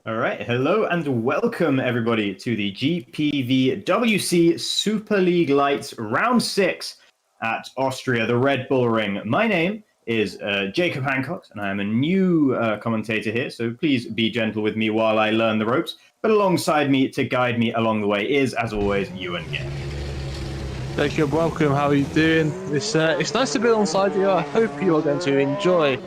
All right, hello and welcome everybody to the GPVWC Superleague Lights Round 6 at Austria, the Red Bull Ring. My name is Jacob Hancox and I am a new commentator here, so please be gentle with me while I learn the ropes. But alongside me to guide me along the way is, as always, Ewan. Jacob, welcome. How are you doing? It's nice to be alongside you. I hope you are going to enjoy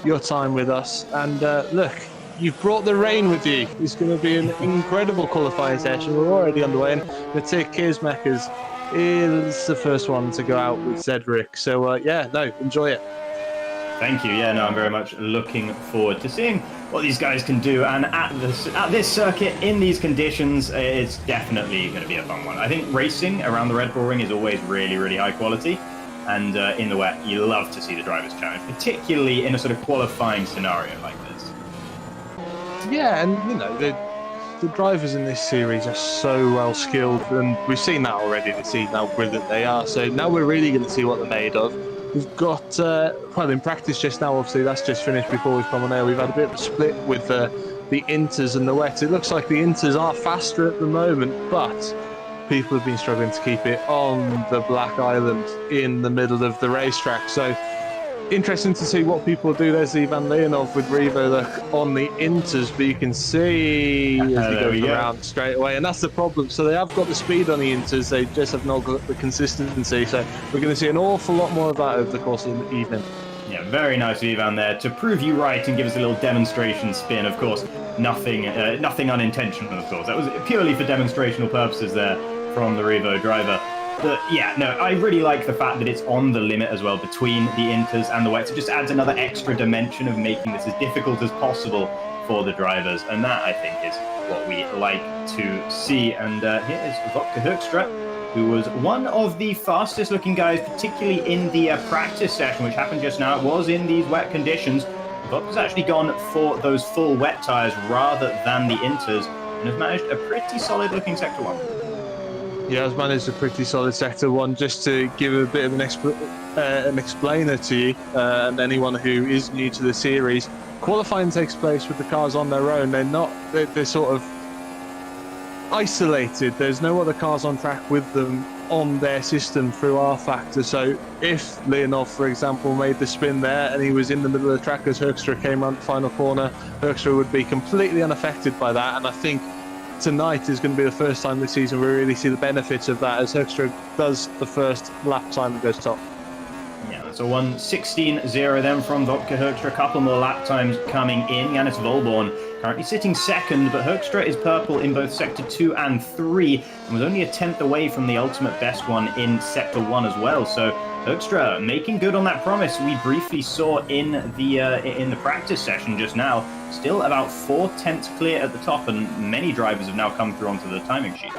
your time with us. And look, you've brought the rain with you. It's going to be an incredible qualifying session. We're already underway. And Matic Kirsmakers is the first one to go out with Cedric. So, yeah, no, enjoy it. Thank you. Yeah, no, I'm very much looking forward to seeing what these guys can do. And at this circuit, in these conditions, it's definitely going to be a fun one. I think racing around the Red Bull Ring is always really, really high quality. And in the wet, you love to see the drivers challenge, particularly in a sort of qualifying scenario like this. Yeah, and the drivers in this series are so well skilled, and we've seen that already this season, how brilliant they are. So now we're really going to see what they're made of. We've got, well, in practice just now, obviously, that's just finished before we've come on air. We've had a bit of a split with the Inters and the wets. It looks like the Inters are faster at the moment, but people have been struggling to keep it on the Black Island in the middle of the racetrack. So interesting to see what people do. There's Ivan Leonov with Revo on the Inters, but you can see as he goes around straight away, and that's the problem. So they have got the speed on the Inters, they just have not got the consistency. So we're going to see an awful lot more of that over the course of the evening. Yeah, very nice of Ivan there to prove you right and give us a little demonstration spin. Of course, nothing unintentional, of course. That was purely for demonstrational purposes there from the Revo driver. But yeah, no, I really like the fact that it's on the limit as well between the Inters and the wets. It just adds another extra dimension of making this as difficult as possible for the drivers. And that, I think, is what we like to see. And here is Vodka Hoekstra, who was one of the fastest looking guys, particularly in the practice session, which happened just now. It was in these wet conditions. Vodka's actually gone for those full wet tyres rather than the Inters and has managed a pretty solid looking Sector 1. Yeah, I've managed a pretty solid Sector 1. Just to give a bit of an explainer to you and anyone who is new to the series, qualifying takes place with the cars on their own. They're sort of isolated. There's no other cars on track with them on their system through R Factor. So if Leonov, for example, made the spin there and he was in the middle of the track as Hoekstra came around the final corner, Hoekstra would be completely unaffected by that. And I think tonight is going to be the first time this season we really see the benefits of that as Hoekstra does the first lap time and goes top. Yeah, that's a 1:16.0 then from Vodka Hoekstra. A couple more lap times coming in. Jannis Volborn currently sitting second, but Hoekstra is purple in both Sector 2 and 3 and was only a tenth away from the ultimate best one in Sector 1 as well. So Hoekstra making good on that promise we briefly saw in the practice session just now. Still about 4 tenths clear at the top, and many drivers have now come through onto the timing sheets.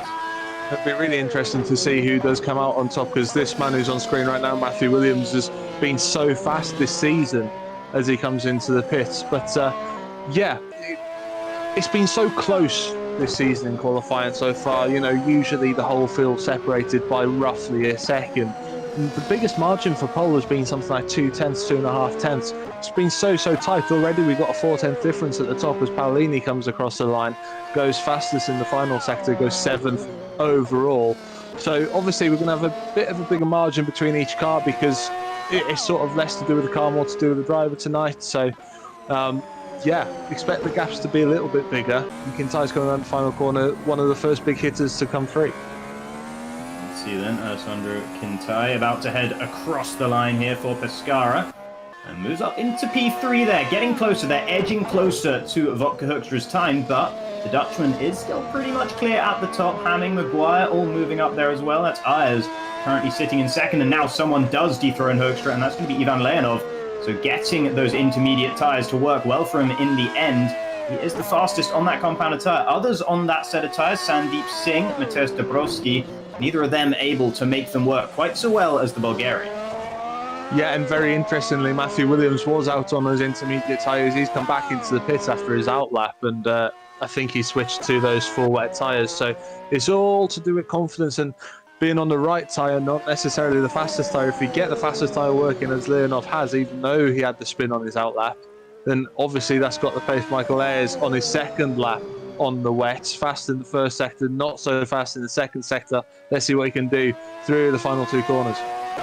It'd be really interesting to see who does come out on top, because this man who's on screen right now, Matthew Williams, has been so fast this season as he comes into the pits. But yeah, it's been so close this season in qualifying so far. Usually the whole field separated by roughly a second. And the biggest margin for pole has been something like 2 tenths, 2.5 tenths. It's been so tight already. We've got a 4-tenth difference at the top as Paolini comes across the line, goes fastest in the final sector, goes 7th overall. So obviously we're going to have a bit of a bigger margin between each car, because it's sort of less to do with the car, more to do with the driver tonight. So yeah, expect the gaps to be a little bit bigger. Kinty's coming around the final corner, one of the first big hitters to come through. Let's see then, Alessandro Kinty about to head across the line here for Pescara. And moves up into P3 there, getting closer. They're edging closer to Vodka Hoekstra's time, but the Dutchman is still pretty much clear at the top. Hamming, Maguire all moving up there as well. That's Ayers currently sitting in second, and now someone does dethrone Hoekstra, and that's going to be Ivan Leonov. So getting those intermediate tyres to work well for him in the end. He is the fastest on that compounded tyre. Others on that set of tyres, Sandeep Singh, Mateusz Dabrowski, neither of them able to make them work quite so well as the Bulgarian. Yeah, and very interestingly, Matthew Williams was out on those intermediate tyres. He's come back into the pits after his outlap, and I think he switched to those full wet tyres. So it's all to do with confidence and being on the right tyre, not necessarily the fastest tyre. If you get the fastest tyre working, as Leonov has, even though he had the spin on his outlap, then obviously that's got the pace. Michael Ayers on his second lap on the wets, fast in the first sector, not so fast in the second sector. Let's see what he can do through the final 2 corners.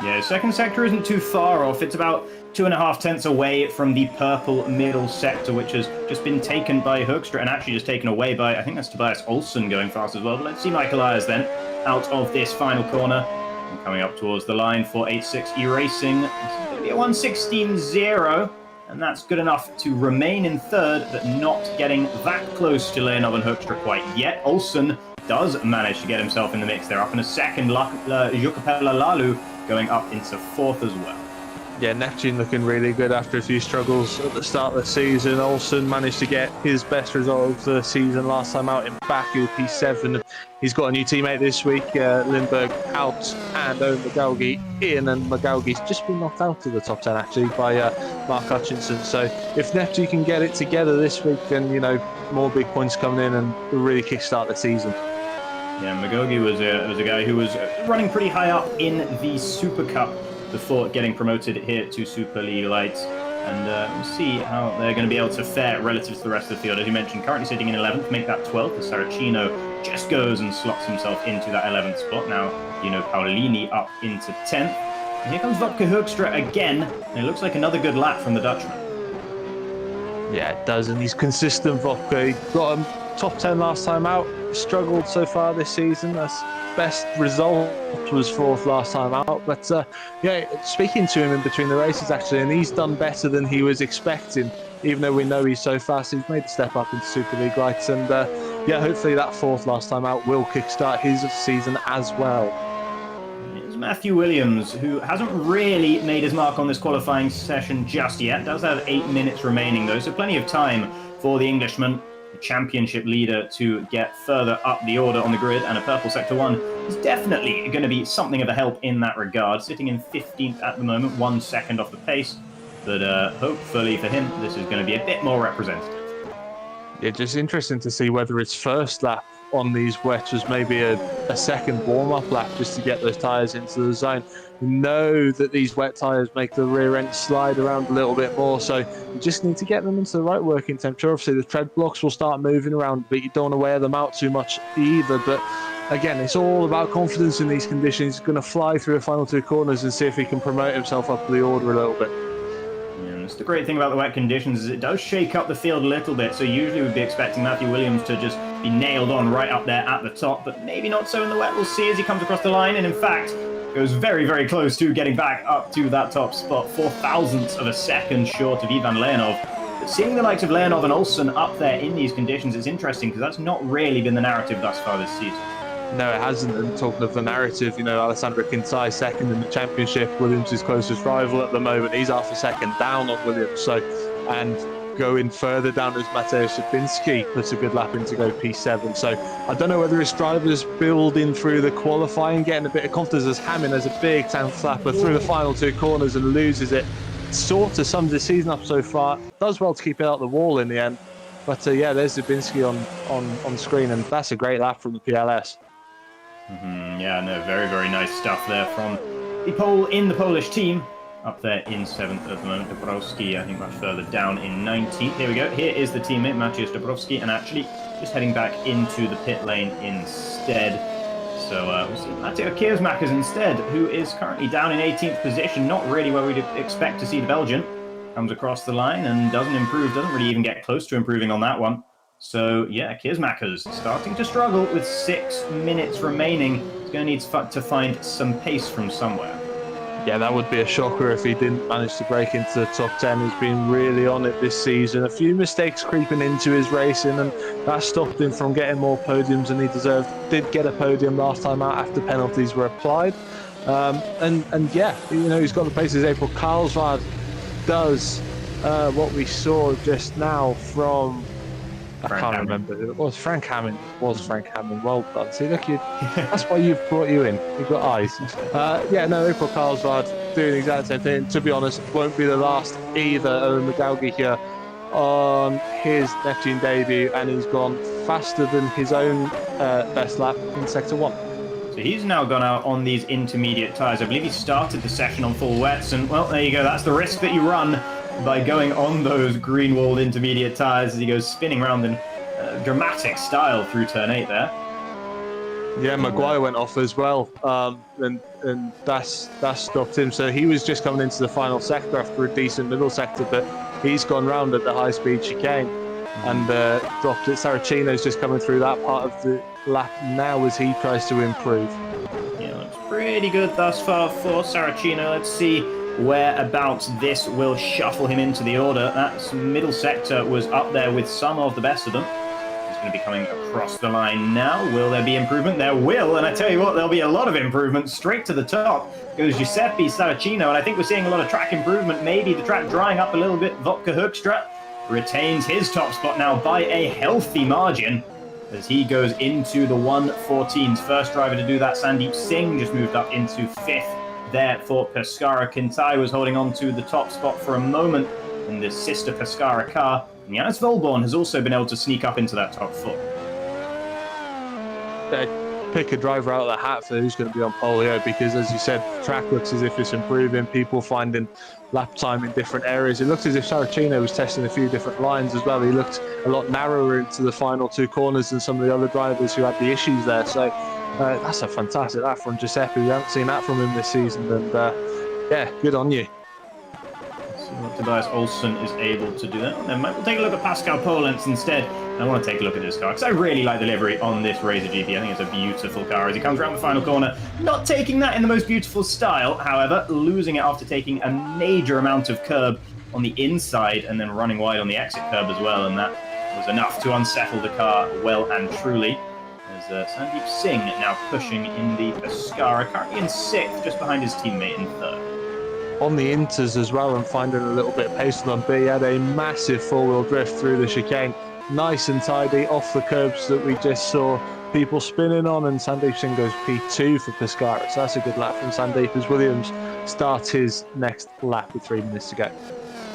Yeah, second sector isn't too far off. It's about 2.5 tenths away from the purple middle sector, which has just been taken by Hoekstra and actually just taken away by, I think that's Tobias Olsson going fast as well. But let's see Michael Ayers then out of this final corner and coming up towards the line for 86 E-Racing. This is going to be a 1:16.0, and that's good enough to remain in third, but not getting that close to Leonov and Hoekstra quite yet. Olsson does manage to get himself in the mix. They're up in a second. Jukapela Lalu going up into fourth as well. Yeah, Neptune looking really good after a few struggles at the start of the season. Olsen managed to get his best result of the season last time out in Baku, P7. He's got a new teammate this week, Lindbergh out, and Owen McGaugy in, and McGaugy's just been knocked out of the top 10 actually by Mark Hutchinson. So if Neptune can get it together this week, then, you know, more big points coming in and really kickstart the season. Yeah, McGaugy was a guy who was running pretty high up in the Super Cup before getting promoted here to Superleague Lights. And we'll see how they're going to be able to fare relative to the rest of the field. As you mentioned, currently sitting in 11th, make that 12th, as Saracino just goes and slots himself into that 11th spot. Now, you know, Paolini up into 10th. And here comes Wopke Hoekstra again, and it looks like another good lap from the Dutchman. Yeah, it does, and he's consistent, Wopke. He got a top 10 last time out, struggled so far this season. That's best result was 4th last time out, but yeah, speaking to him in between the races actually, and he's done better than he was expecting, even though we know he's so fast. He's made a step up into Superleague Lights, and yeah, hopefully that 4th last time out will kickstart his season as well. It's Matthew Williams, who hasn't really made his mark on this qualifying session just yet. Does have 8 minutes remaining though, so plenty of time for the Englishman, the championship leader, to get further up the order on the grid, and a purple sector 1 is definitely going to be something of a help in that regard, sitting in 15th at the moment, 1 second off the pace, but hopefully for him this is going to be a bit more representative. Yeah, just interesting to see whether his first lap on these wets was maybe a second warm-up lap just to get those tyres into the zone. We know that these wet tyres make the rear end slide around a little bit more, so you just need to get them into the right working temperature. Obviously the tread blocks will start moving around, but you don't want to wear them out too much either. But again, it's all about confidence in these conditions. He's going to fly through the final 2 corners and see if he can promote himself up the order a little bit. The great thing about the wet conditions is it does shake up the field a little bit, so usually we'd be expecting Matthew Williams to just be nailed on right up there at the top, but maybe not so in the wet. We'll see as he comes across the line, and in fact goes very, very close to getting back up to that top spot, 4 thousandths of a second short of Ivan Leonov. But seeing the likes of Leonov and Olsen up there in these conditions is interesting, because that's not really been the narrative thus far this season. No, it hasn't. And talking of the narrative, you know, Alessandro Quintai second in the championship. Williams' closest rival at the moment. He's half a second down on Williams. So, and going further down as Mateusz Szabinski puts a good lap in to go P7. So I don't know whether his driver's building through the qualifying, getting a bit of confidence, as Hammond has a big tank flapper through the final 2 corners and loses it. Sort of sums the season up so far. Does well to keep it out the wall in the end. But yeah, there's Szabinski on screen, and that's a great lap from the PLS. Yeah, no, very, very nice stuff there from the pole in the Polish team. Up there in 7th at the moment, Dabrowski, I think much further down in 19th. Here we go, here is the teammate, Maciej Dabrowski, and actually just heading back into the pit lane instead. So we'll see Mateo Kiersmakers instead, who is currently down in 18th position, not really where we'd expect to see the Belgian. Comes across the line and doesn't improve, doesn't really even get close to improving on that one. So, yeah, Kiersmakers starting to struggle with 6 minutes remaining. He's going to need to find some pace from somewhere. Yeah, that would be a shocker if he didn't manage to break into the top 10. He's been really on it this season. A few mistakes creeping into his racing, and that stopped him from getting more podiums than he deserved. Did get a podium last time out after penalties were applied. And yeah, you know, he's got the paces. April Carlsvad does what we saw just now from... I can't remember who it was. Frank Hammond. It was Frank Hammond. Well done. See, look, that's why you've brought you in. You've got eyes. Yeah, no, April Carlsvad doing the exact same thing. To be honest, won't be the last either. Owen McGaugy here on his Neptune debut, and he's gone faster than his own best lap in Sector 1. So he's now gone out on these intermediate tyres. I believe he started the session on full wets, and well, there you go. That's the risk that you run by going on those green-walled intermediate tyres as he goes spinning around in dramatic style through turn 8 there. Yeah, Maguire went off as well, and that stopped him. So he was just coming into the final sector after a decent middle sector, but he's gone round at the high-speed chicane and dropped it. Saracino's just coming through that part of the lap now as he tries to improve. Yeah, looks pretty good thus far for Saracino. Let's see whereabouts this will shuffle him into the order. That middle sector was up there with some of the best of them. going to be coming across the line now. Will there be improvement? There will, and I tell you what, there'll be a lot of improvement. Straight to the top goes Giuseppe Saracino, and I think we're seeing a lot of track improvement. Maybe the track drying up a little bit. Vodka Hoekstra retains his top spot now by a healthy margin as he goes into the 114s. First driver to do that, Sandeep Singh, just moved up into 5th there for Pescara. Kintai was holding on to the top spot for a moment in the sister Pescara car. And Janus Volborn has also been able to sneak up into that top 4. Pick a driver out of the hat for who's going to be on pole here, because as you said, the track looks as if it's improving, people finding lap time in different areas. It looked as if Saracino was testing a few different lines as well. He looked a lot narrower into the final 2 corners than some of the other drivers who had the issues there. So that's a fantastic lap from Giuseppe. We haven't seen that from him this season, and yeah, good on you. Tobias Olsson is able to do that. And then we'll take a look at Pascal Polens instead. I want to take a look at this car because I really like the livery on this Razor GP. I think it's a beautiful car as he comes around the final corner. Not taking that in the most beautiful style, however, losing it after taking a major amount of curb on the inside and then running wide on the exit curb as well. And that was enough to unsettle the car well and truly. As Sandeep Singh now pushing in the Pescara, currently in 6th, just behind his teammate in 3rd. On the inters as well and finding a little bit of pace on B. He had a massive 4-wheel drift through the chicane. Nice and tidy off the curbs that we just saw people spinning on, and Sandeep Singh goes P2 for Pescara. So that's a good lap from Sandeep as Williams starts his next lap with 3 minutes to go.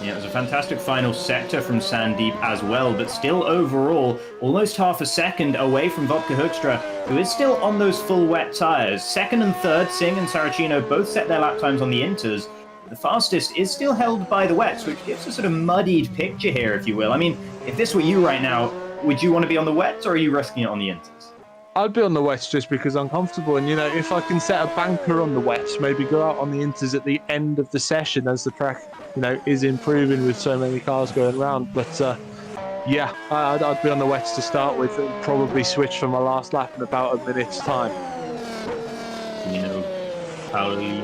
Yeah, it was a fantastic final sector from Sandeep as well, but still overall almost half a second away from Vodka Hoekstra, who is still on those full wet tyres. 2nd and 3rd, Singh and Saracino both set their lap times on the inters. The fastest is still held by the wets, which gives a sort of muddied picture here, if you will. I mean, if this were you right now, would you want to be on the wets, or are you risking it on the inters? I'd be on the wets just because I'm comfortable, and if I can set a banker on the wets, maybe go out on the inters at the end of the session as the track, is improving with so many cars going around. But yeah, I'd be on the wets to start with and probably switch for my last lap in about a minute's time. Paolini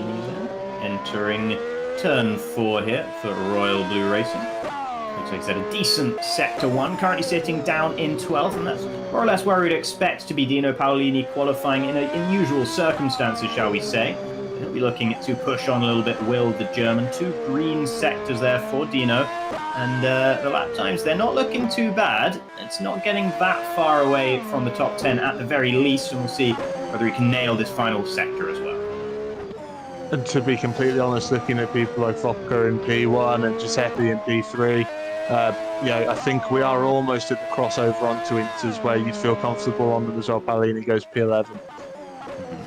entering turn 4 here for Royal Blue Racing. Looks like he's had a decent sector 1, currently sitting down in 12th, and that's more or less where we'd expect to be Dino Paolini qualifying in unusual circumstances, shall we say. He'll be looking to push on a little bit, Will, the German. 2 green sectors there for Dino, and the lap times, they're not looking too bad. It's not getting that far away from the top 10 at the very least, and we'll see whether he can nail this final sector as well. And to be completely honest, looking at people like Vodka in P1 and Giuseppe in P3, I think we are almost at the crossover onto inters where you'd feel comfortable on them as well. Paolini goes P11.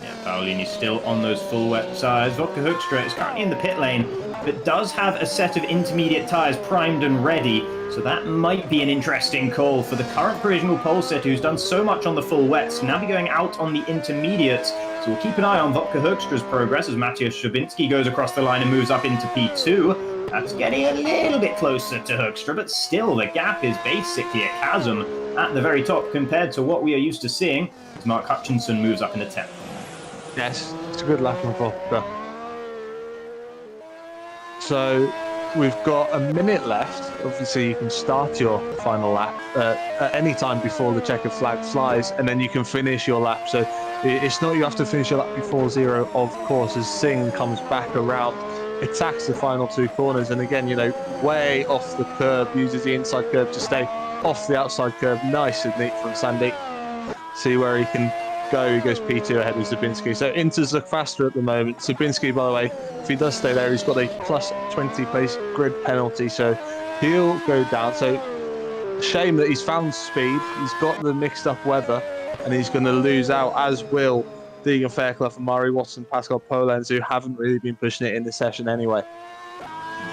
Yeah, Paolini's still on those full wet tyres. Vodka Hoekstra is currently in the pit lane, but does have a set of intermediate tyres primed and ready, so that might be an interesting call for the current provisional pole setter who's done so much on the full wets, now be going out on the intermediates. So we'll keep an eye on Vodka Hoekstra's progress as Matthias Szczebinski goes across the line and moves up into P2. That's getting a little bit closer to Hoekstra, but still the gap is basically a chasm at the very top compared to what we are used to seeing as Mark Hutchinson moves up into 10th. Yes, it's a good lap from Vodka. So we've got a minute left. Obviously, you can start your final lap at any time before the checkered flag flies, and then you can finish your lap. So it's not you have to finish your lap before 0, of course, as Singh comes back around, attacks the final 2 corners, and again, way off the curb, uses the inside curb to stay off the outside curb. Nice and neat from Sandeep. See where he can go. He goes P2 ahead of Zabinski. So Inters look faster at the moment. Zabinski, by the way, if he does stay there, he's got a plus 20 place grid penalty, so he'll go down. So shame that he's found speed. He's got the mixed up weather, and he's going to lose out, as will Deegan Fairclough and Murray Watson, Pascal Polens, who haven't really been pushing it in this session anyway.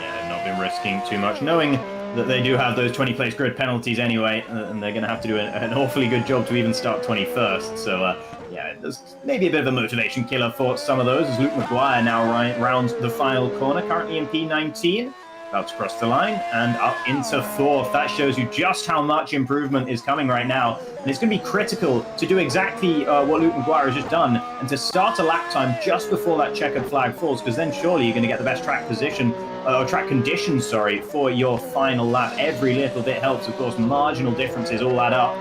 Yeah, not been risking too much, knowing that they do have those 20 place grid penalties anyway, and they're going to have to do an awfully good job to even start 21st. So yeah, there's maybe a bit of a motivation killer for some of those, as Luke Maguire now rounds the final corner, currently in P19, about to cross the line and up into 4th. That shows you just how much improvement is coming right now, and it's going to be critical to do exactly what Luke Maguire has just done, and to start a lap time just before that checkered flag falls, because then surely you're going to get the best track position, or track conditions, sorry, for your final lap. Every little bit helps, of course. Marginal differences all add up.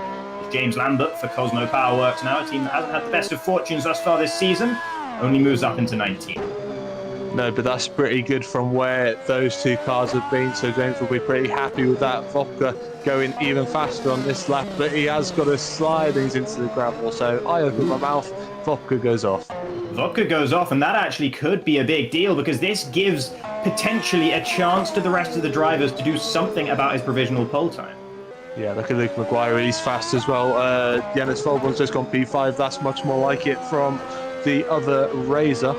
James Lambert for Cosmo Powerworks now, a team that hasn't had the best of fortunes thus far this season, only moves up into 19. No, but that's pretty good from where those two cars have been, so James will be pretty happy with that. Vodka going even faster on this lap, but he has got a slidings into the gravel, so I open my mouth, Vodka goes off. Vodka goes off, and that actually could be a big deal because this gives potentially a chance to the rest of the drivers to do something about his provisional pole time. Yeah, look at Luke Maguire, he's fast as well. Jannis Volbon's just gone P5, that's much more like it from the other Razor.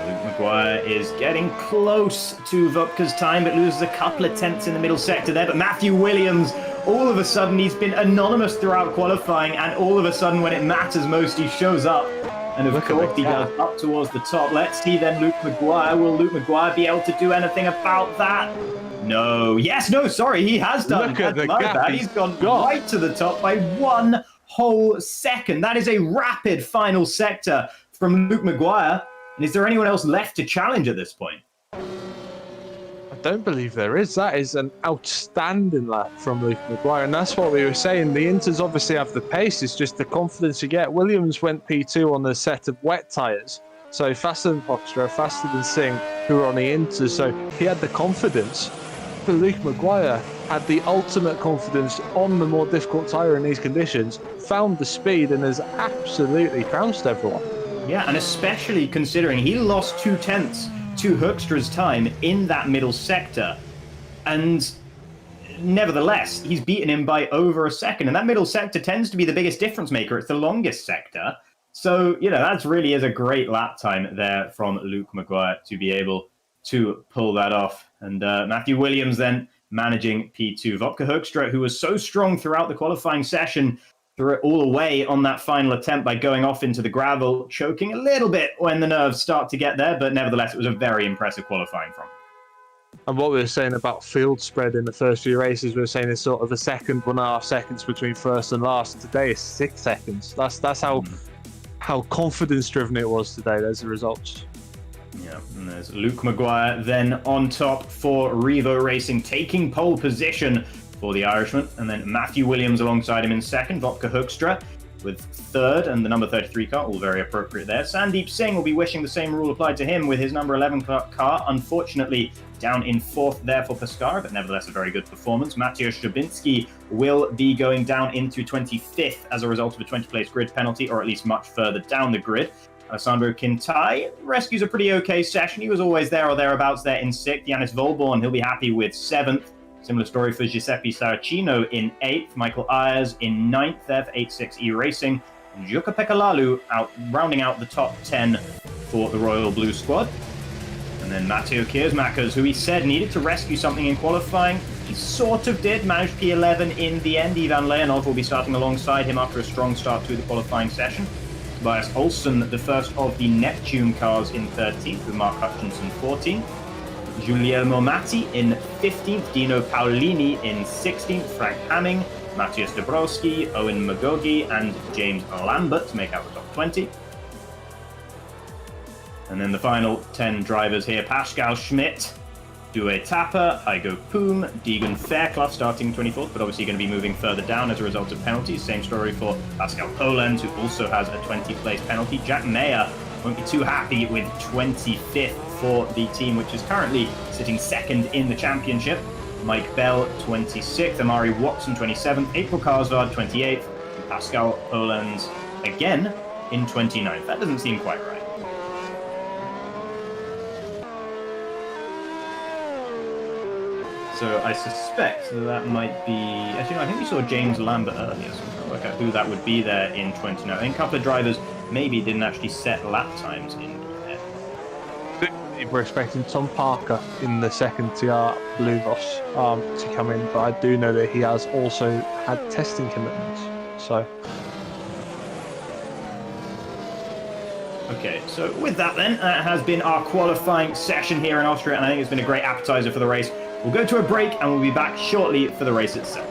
Luke Maguire is getting close to Vodka's time, but loses a couple of tenths in the middle sector there. But Matthew Williams, all of a sudden, he's been anonymous throughout qualifying, and all of a sudden, when it matters most, he shows up. And of course, he goes up towards the top. Let's see then Luke Maguire. Will Luke Maguire be able to do anything about that? No. Yes, no, sorry, he has done. Look at the gap he's gone right to the top by 1 whole second. That is a rapid final sector from Luke Maguire. And is there anyone else left to challenge at this point? I don't believe there is. That is an outstanding lap from Luke Maguire, and that's what we were saying. The Inters obviously have the pace, it's just the confidence you get. Williams went P2 on the set of wet tyres, so faster than Foxtra, faster than Singh, who were on the Inters, so he had the confidence. But Luke Maguire had the ultimate confidence on the more difficult tyre in these conditions, found the speed, and has absolutely trounced everyone. Yeah, and especially considering he lost 2 tenths to Hoekstra's time in that middle sector. And nevertheless, he's beaten him by over a second. And that middle sector tends to be the biggest difference maker. It's the longest sector. So, that really is a great lap time there from Luke Maguire to be able to pull that off. And Matthew Williams then managing P2. Vodka Hoekstra, who was so strong throughout the qualifying session, threw it all away on that final attempt by going off into the gravel, choking a little bit when the nerves start to get there, but nevertheless, it was a very impressive qualifying from him. And what we were saying about field spread in the first few races, we were saying it's sort of a second, 1.5 seconds between first and last. Today is 6 seconds. That's how confidence-driven it was today. There's the results. Yeah, and there's Luke Maguire then on top for Revo Racing, taking pole position for the Irishman, and then Matthew Williams alongside him in second, Vodka Hoekstra with third, and the number 33 car, all very appropriate there. Sandeep Singh will be wishing the same rule applied to him with his number 11 car, unfortunately down in fourth there for Pescara, but nevertheless a very good performance. Mateusz Szczebinski will be going down into 25th as a result of a 20-place grid penalty, or at least much further down the grid. Alessandro Quintai rescues a pretty okay session. He was always there or thereabouts there in 6th. Jannis Volborn, he'll be happy with 7th. Similar story for Giuseppe Saracino in 8th, Michael Ayers in 9th, F86E Racing, and Jukka-Pekka Laulu rounding out the top 10 for the Royal Blue Squad. And then Matteo Kiersmakers, who he said needed to rescue something in qualifying. He sort of did, managed P11 in the end. Ivan Leonov will be starting alongside him after a strong start to the qualifying session. Tobias Olsen, the first of the Neptune cars in 13th, with Mark Hutchinson 14th. Guglielmo Matti in 15th, Dino Paolini in 16th, Frank Hamming, Matthias Dabrowski, Owen Magogi, and James Lambert to make out the top 20. And then the final 10 drivers here, Pascal Schmidt, Due Tapper, Heigo Poom, Deegan Fairclough starting 24th, but obviously going to be moving further down as a result of penalties. Same story for Pascal Poland, who also has a 20-place penalty. Jack Mayer won't be too happy with 25th for the team, which is currently sitting second in the championship. Mike Bell, 26th. Amari Watson, 27th. April Karsgaard, 28th. And Pascal Poland, again, in 29th. That doesn't seem quite right. So I suspect that might be... Actually, no, I think we saw James Lambert earlier, so I'll work out who that would be there in 29. I think a couple of drivers maybe didn't actually set lap times in the end. We're expecting Tom Parker in the second TR Bluvos to come in, but I do know that he has also had testing commitments. So... Okay, so with that then, that has been our qualifying session here in Austria, and I think it's been a great appetizer for the race. We'll go to a break, and we'll be back shortly for the race itself.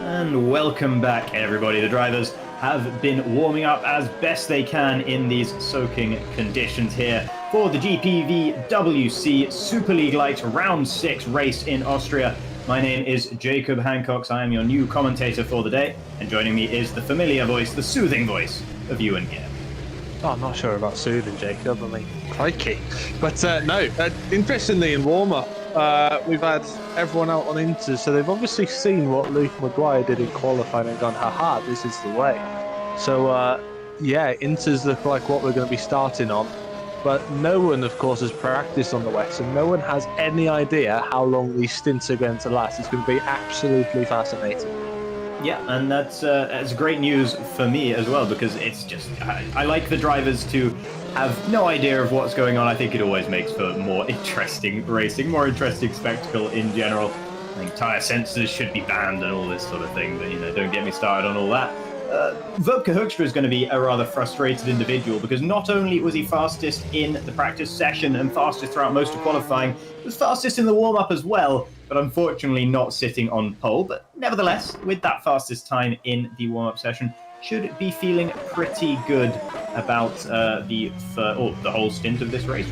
And welcome back, everybody. The drivers have been warming up as best they can in these soaking conditions here for the GPVWC Superleague Lights Round 6 race in Austria. My name is Jacob Hancox. I am your new commentator for the day, and joining me is the familiar voice, the soothing voice of Ewan Gale. Oh, I'm not sure about soothing, Jacob. I mean, crikey. But interestingly, in warm-up, we've had everyone out on inters, so they've obviously seen what Luke Maguire did in qualifying and gone, haha, this is the way. So, inters look like what we're going to be starting on. But no one, of course, has practiced on the wets, and no one has any idea how long these stints are going to last. It's going to be absolutely fascinating. Yeah, and that's great news for me as well, because it's just, I like the drivers to have no idea of what's going on. I think it always makes for more interesting racing, more interesting spectacle in general. I think tyre sensors should be banned and all this sort of thing, but, you know, don't get me started on all that. Wopke Hoekstra is going to be a rather frustrated individual, because not only was he fastest in the practice session and fastest throughout most of qualifying, he was fastest in the warm-up as well, but unfortunately not sitting on pole. But nevertheless, with that fastest time in the warm-up session, should be feeling pretty good about the whole stint of this race.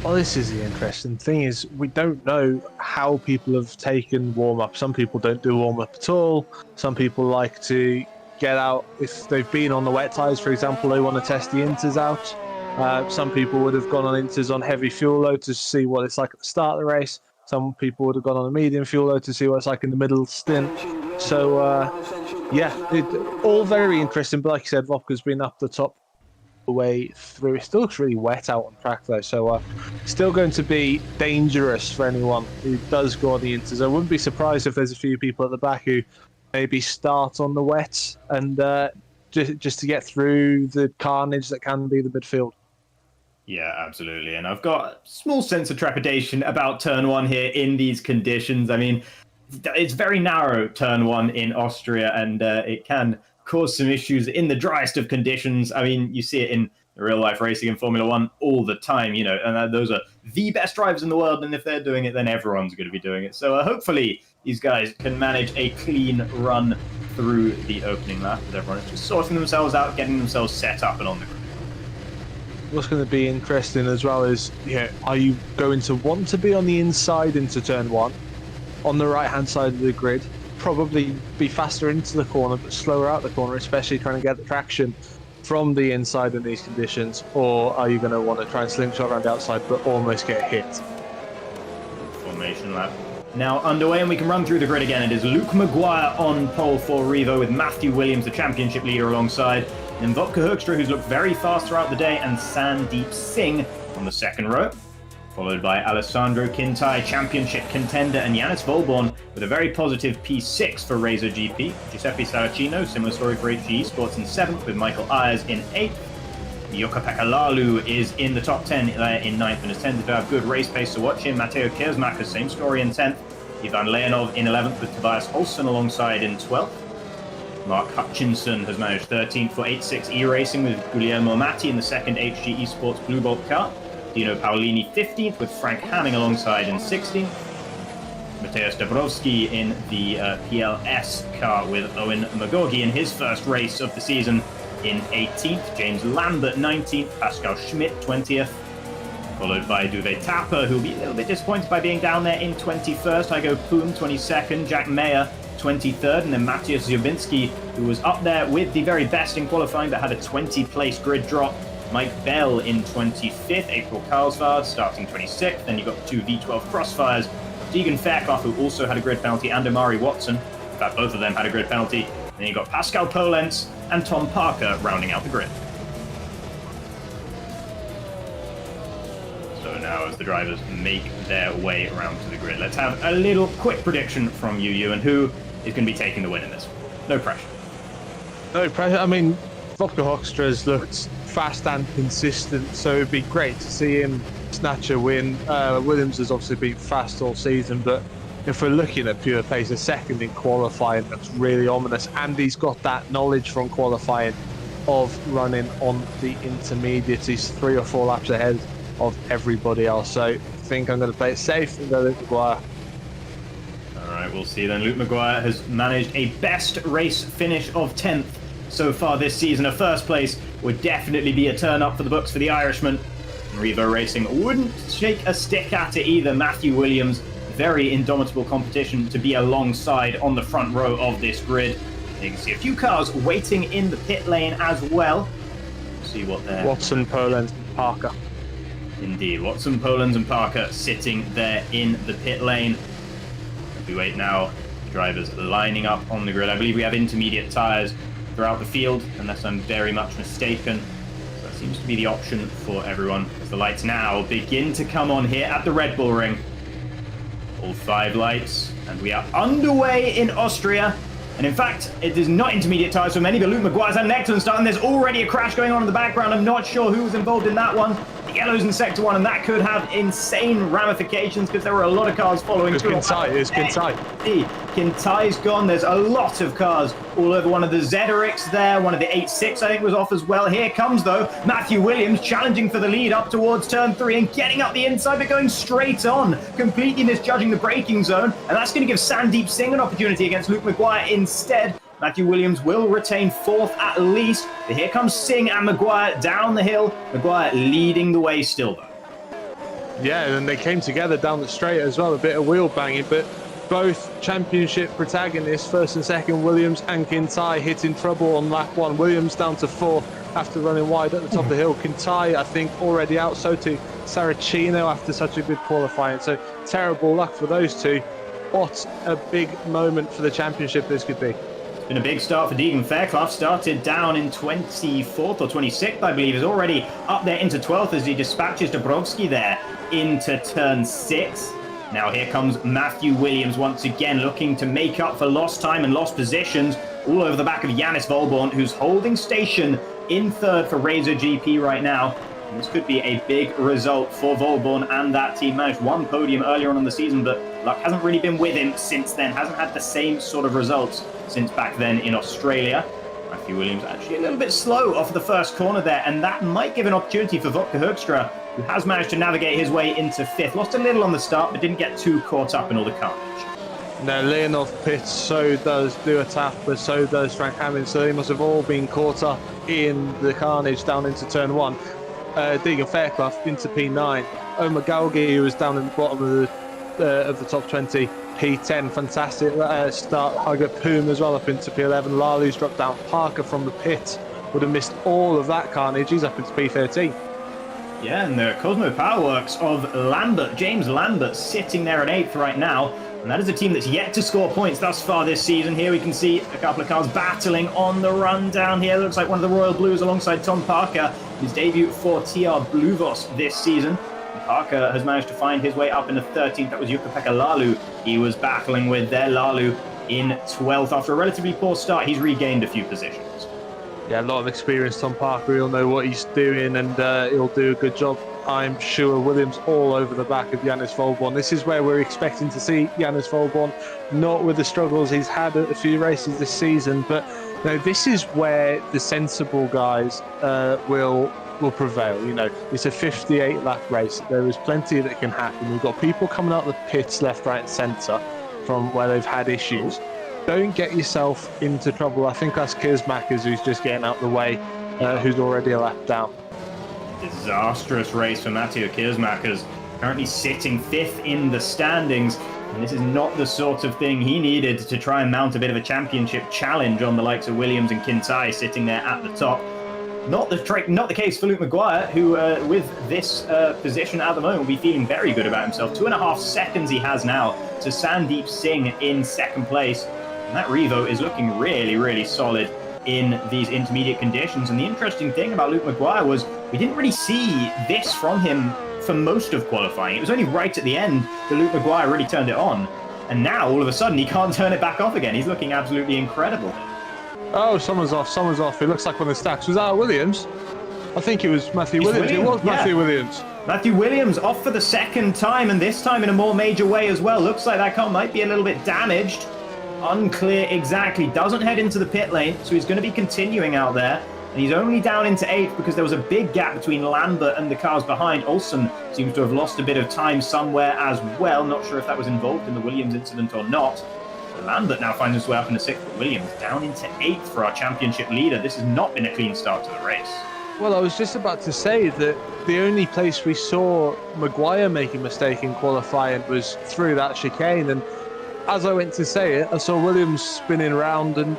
Well, this is the interesting thing, is we don't know how people have taken warm-up. Some people don't do warm-up at all. Some people like to get out, if they've been on the wet tyres, for example, they want to test the inters out. Some people would have gone on inters on heavy fuel load to see what it's like at the start of the race. Some people would have gone on a medium fuel load to see what it's like in the middle stint. So, all very interesting. But like you said, Wopke's been up the top the way through. It still looks really wet out on track though, so still going to be dangerous for anyone who does go on the inters. I wouldn't be surprised if there's a few people at the back who maybe start on the wet and just to get through the carnage that can be the midfield. Yeah, absolutely. And I've got a small sense of trepidation about turn one here in these conditions. I mean, it's very narrow, turn one in Austria, and it can cause some issues in the driest of conditions. I mean, you see it in real life racing in Formula One all the time, you know, and those are the best drivers in the world. And if they're doing it, then everyone's going to be doing it. So hopefully these guys can manage a clean run through the opening lap, as everyone is just sorting themselves out, getting themselves set up and on the grid. What's going to be interesting as well is, are you going to want to be on the inside into turn one, on the right-hand side of the grid, probably be faster into the corner but slower out the corner, especially trying to get the traction from the inside in these conditions, or are you going to want to try and slingshot around the outside but almost get hit? Formation lap now underway, and we can run through the grid again. It is Luke Maguire on pole for Revo, with Matthew Williams, the championship leader, alongside. And Wopke Hoekstra, who's looked very fast throughout the day, and Sandeep Singh on the second row. Followed by Alessandro Quintai, championship contender, and Yannis Volborn with a very positive P6 for Razor GP. Giuseppe Saracino, similar story for HG Sports in 7th, with Michael Ayers in 8th. Jukka-Pekka Laulu is in the top 10 in 9th and has tended to have good race pace to watch him. Matteo Kiersmacher, same story in 10th. Ivan Leonov in 11th with Tobias Olsson alongside in 12th. Mark Hutchinson has managed 13th for 86 E-Racing with Guglielmo Matti in the second HG Esports Blue Bolt car. Dino Paolini 15th with Frank Hamming alongside in 16th. Mateusz Dabrowski in the PLS car with Owen Magogi in his first race of the season in 18th. James Lambert 19th, Pascal Schmidt 20th. Followed by Duve Tapper, who'll be a little bit disappointed by being down there in 21st. Heiko Poom 22nd, Jack Mayer 23rd, and then Matthias Zubinski, who was up there with the very best in qualifying but had a 20-place grid drop. Mike Bell in 25th, April Karlsvad starting 26th. Then you've got two V12 crossfires, Deegan Fairclough, who also had a grid penalty, and Amari Watson. In fact, both of them had a grid penalty. And then you've got Pascal Polenz and Tom Parker rounding out the grid. So now as the drivers make their way around to the grid, let's have a little quick prediction from you, Ewan. Who is going to be taking the win in this? No pressure. No pressure. I mean, Vodka Hoekstra's looked fast and consistent, so it'd be great to see him snatch a win. Williams has obviously been fast all season, but if we're looking at pure pace, a second in qualifying, that's really ominous. And he's got that knowledge from qualifying of running on the intermediates. He's 3 or 4 laps ahead of everybody else. So I think I'm going to play it safe and go Luke Maguire. All right, we'll see then. Luke Maguire has managed a best race finish of 10th so far this season. A first place would definitely be a turn up for the books for the Irishman. Revo Racing wouldn't shake a stick at it either. Matthew Williams, very indomitable competition to be alongside on the front row of this grid. You can see a few cars waiting in the pit lane as well. See what they're... Watson, Poland, Parker. Indeed, Watson, Poland and Parker sitting there in the pit lane. As we wait now, drivers lining up on the grid. I believe we have intermediate tyres throughout the field, unless I'm very much mistaken. So that seems to be the option for everyone. As the lights now begin to come on here at the Red Bull Ring. All 5 lights, and we are underway in Austria. And in fact, it is not intermediate tyres for many, but Luke Maguire's had an excellent start, and there's already a crash going on in the background. I'm not sure who was involved in that one. The yellow's in Sector 1, and that could have insane ramifications because there were a lot of cars following. It's Kintai. Kintai's gone. There's a lot of cars all over. One of the ZRX there, one of the 8.6 I think was off as well. Here comes, though, Matthew Williams challenging for the lead up towards turn 3 and getting up the inside, but going straight on, completely misjudging the braking zone. And that's going to give Sandeep Singh an opportunity against Luke Maguire instead. Matthew Williams will retain 4th at least. But here comes Singh and Maguire down the hill. Maguire leading the way still, though. Yeah, and they came together down the straight as well, a bit of wheel banging, but both championship protagonists, first and second, Williams and Kintai, hitting trouble on lap 1. Williams down to 4th after running wide at the top of the hill. Kintai, I think, already out. So too Saracino after such a good qualifying. So terrible luck for those two. What a big moment for the championship this could be. Been a big start for Deegan Fairclough. Started down in 24th or 26th, I believe. Is already up there into 12th as he dispatches Dabrowski there into turn 6. Now here comes Matthew Williams once again, looking to make up for lost time and lost positions all over the back of Yannis Volborn, who's holding station in 3rd for Razor GP right now. And this could be a big result for Volborn and that team. Managed 1 podium earlier on in the season, but luck hasn't really been with him since then. Hasn't had the same sort of results since back then in Australia. Matthew Williams actually a little bit slow off the first corner there, and that might give an opportunity for Vodka Hoekstra, who has managed to navigate his way into 5th. Lost a little on the start, but didn't get too caught up in all the carnage. Now, Leonov pits, so does Duatapa, so does Frank Hammond, so they must have all been caught up in the carnage down into turn 1. Deegan Fairclough into P9. Omar Galgi, who was down in the bottom of the top 20, P10. Fantastic start. Hugo Poom as well up into P11. Lalu's dropped down. Parker from the pit would have missed all of that carnage. He's up into P13. Yeah, and the Cosmo Powerworks of James Lambert, sitting there at 8th right now. And that is a team that's yet to score points thus far this season. Here we can see a couple of cars battling on the run down here. Looks like one of the Royal Blues alongside Tom Parker, his debut for TR Bluvos this season. And Parker has managed to find his way up in the 13th. That was Jukka-Pekka Laulu he was battling with there. Laulu in 12th. After a relatively poor start, he's regained a few positions. Yeah, a lot of experience. Tom Parker, he'll know what he's doing, and he'll do a good job. I'm sure. Williams all over the back of Yannis Volborn. This is where we're expecting to see Yannis Volborn, not with the struggles he's had at a few races this season, but this is where the sensible guys will prevail. It's a 58 lap race. There is plenty that can happen. We've got people coming out the pits left, right, and centre from where they've had issues. Don't get yourself into trouble. I think that's Kirsmakers who's just getting out the way, who's already a lap down. Disastrous race for Matteo Kirsmakers, currently sitting 5th in the standings. And this is not the sort of thing he needed to try and mount a bit of a championship challenge on the likes of Williams and Kintai sitting there at the top. Not the case for Luke Maguire, who with this position at the moment will be feeling very good about himself. 2.5 seconds he has now to Sandeep Singh in 2nd place. And that Revo is looking really, really solid in these intermediate conditions. And the interesting thing about Luke Maguire was we didn't really see this from him for most of qualifying. It was only right at the end that Luke Maguire really turned it on. And now, all of a sudden, he can't turn it back off again. He's looking absolutely incredible. Oh, someone's off. It looks like one of the stacks. Was that Williams? I think it was Matthew Williams. It was Matthew Williams. Matthew Williams off for the 2nd time, and this time in a more major way as well. Looks like that car might be a little bit damaged. Unclear exactly. Doesn't head into the pit lane, so he's going to be continuing out there. And he's only down into 8th because there was a big gap between Lambert and the cars behind. Olsen seems to have lost a bit of time somewhere as well. Not sure if that was involved in the Williams incident or not. Lambert now finds his way up into 6th, but Williams down into 8th for our championship leader. This has not been a clean start to the race. Well, I was just about to say that the only place we saw Maguire make a mistake in qualifying was through that chicane. And as I went to say it, I saw Williams spinning around, and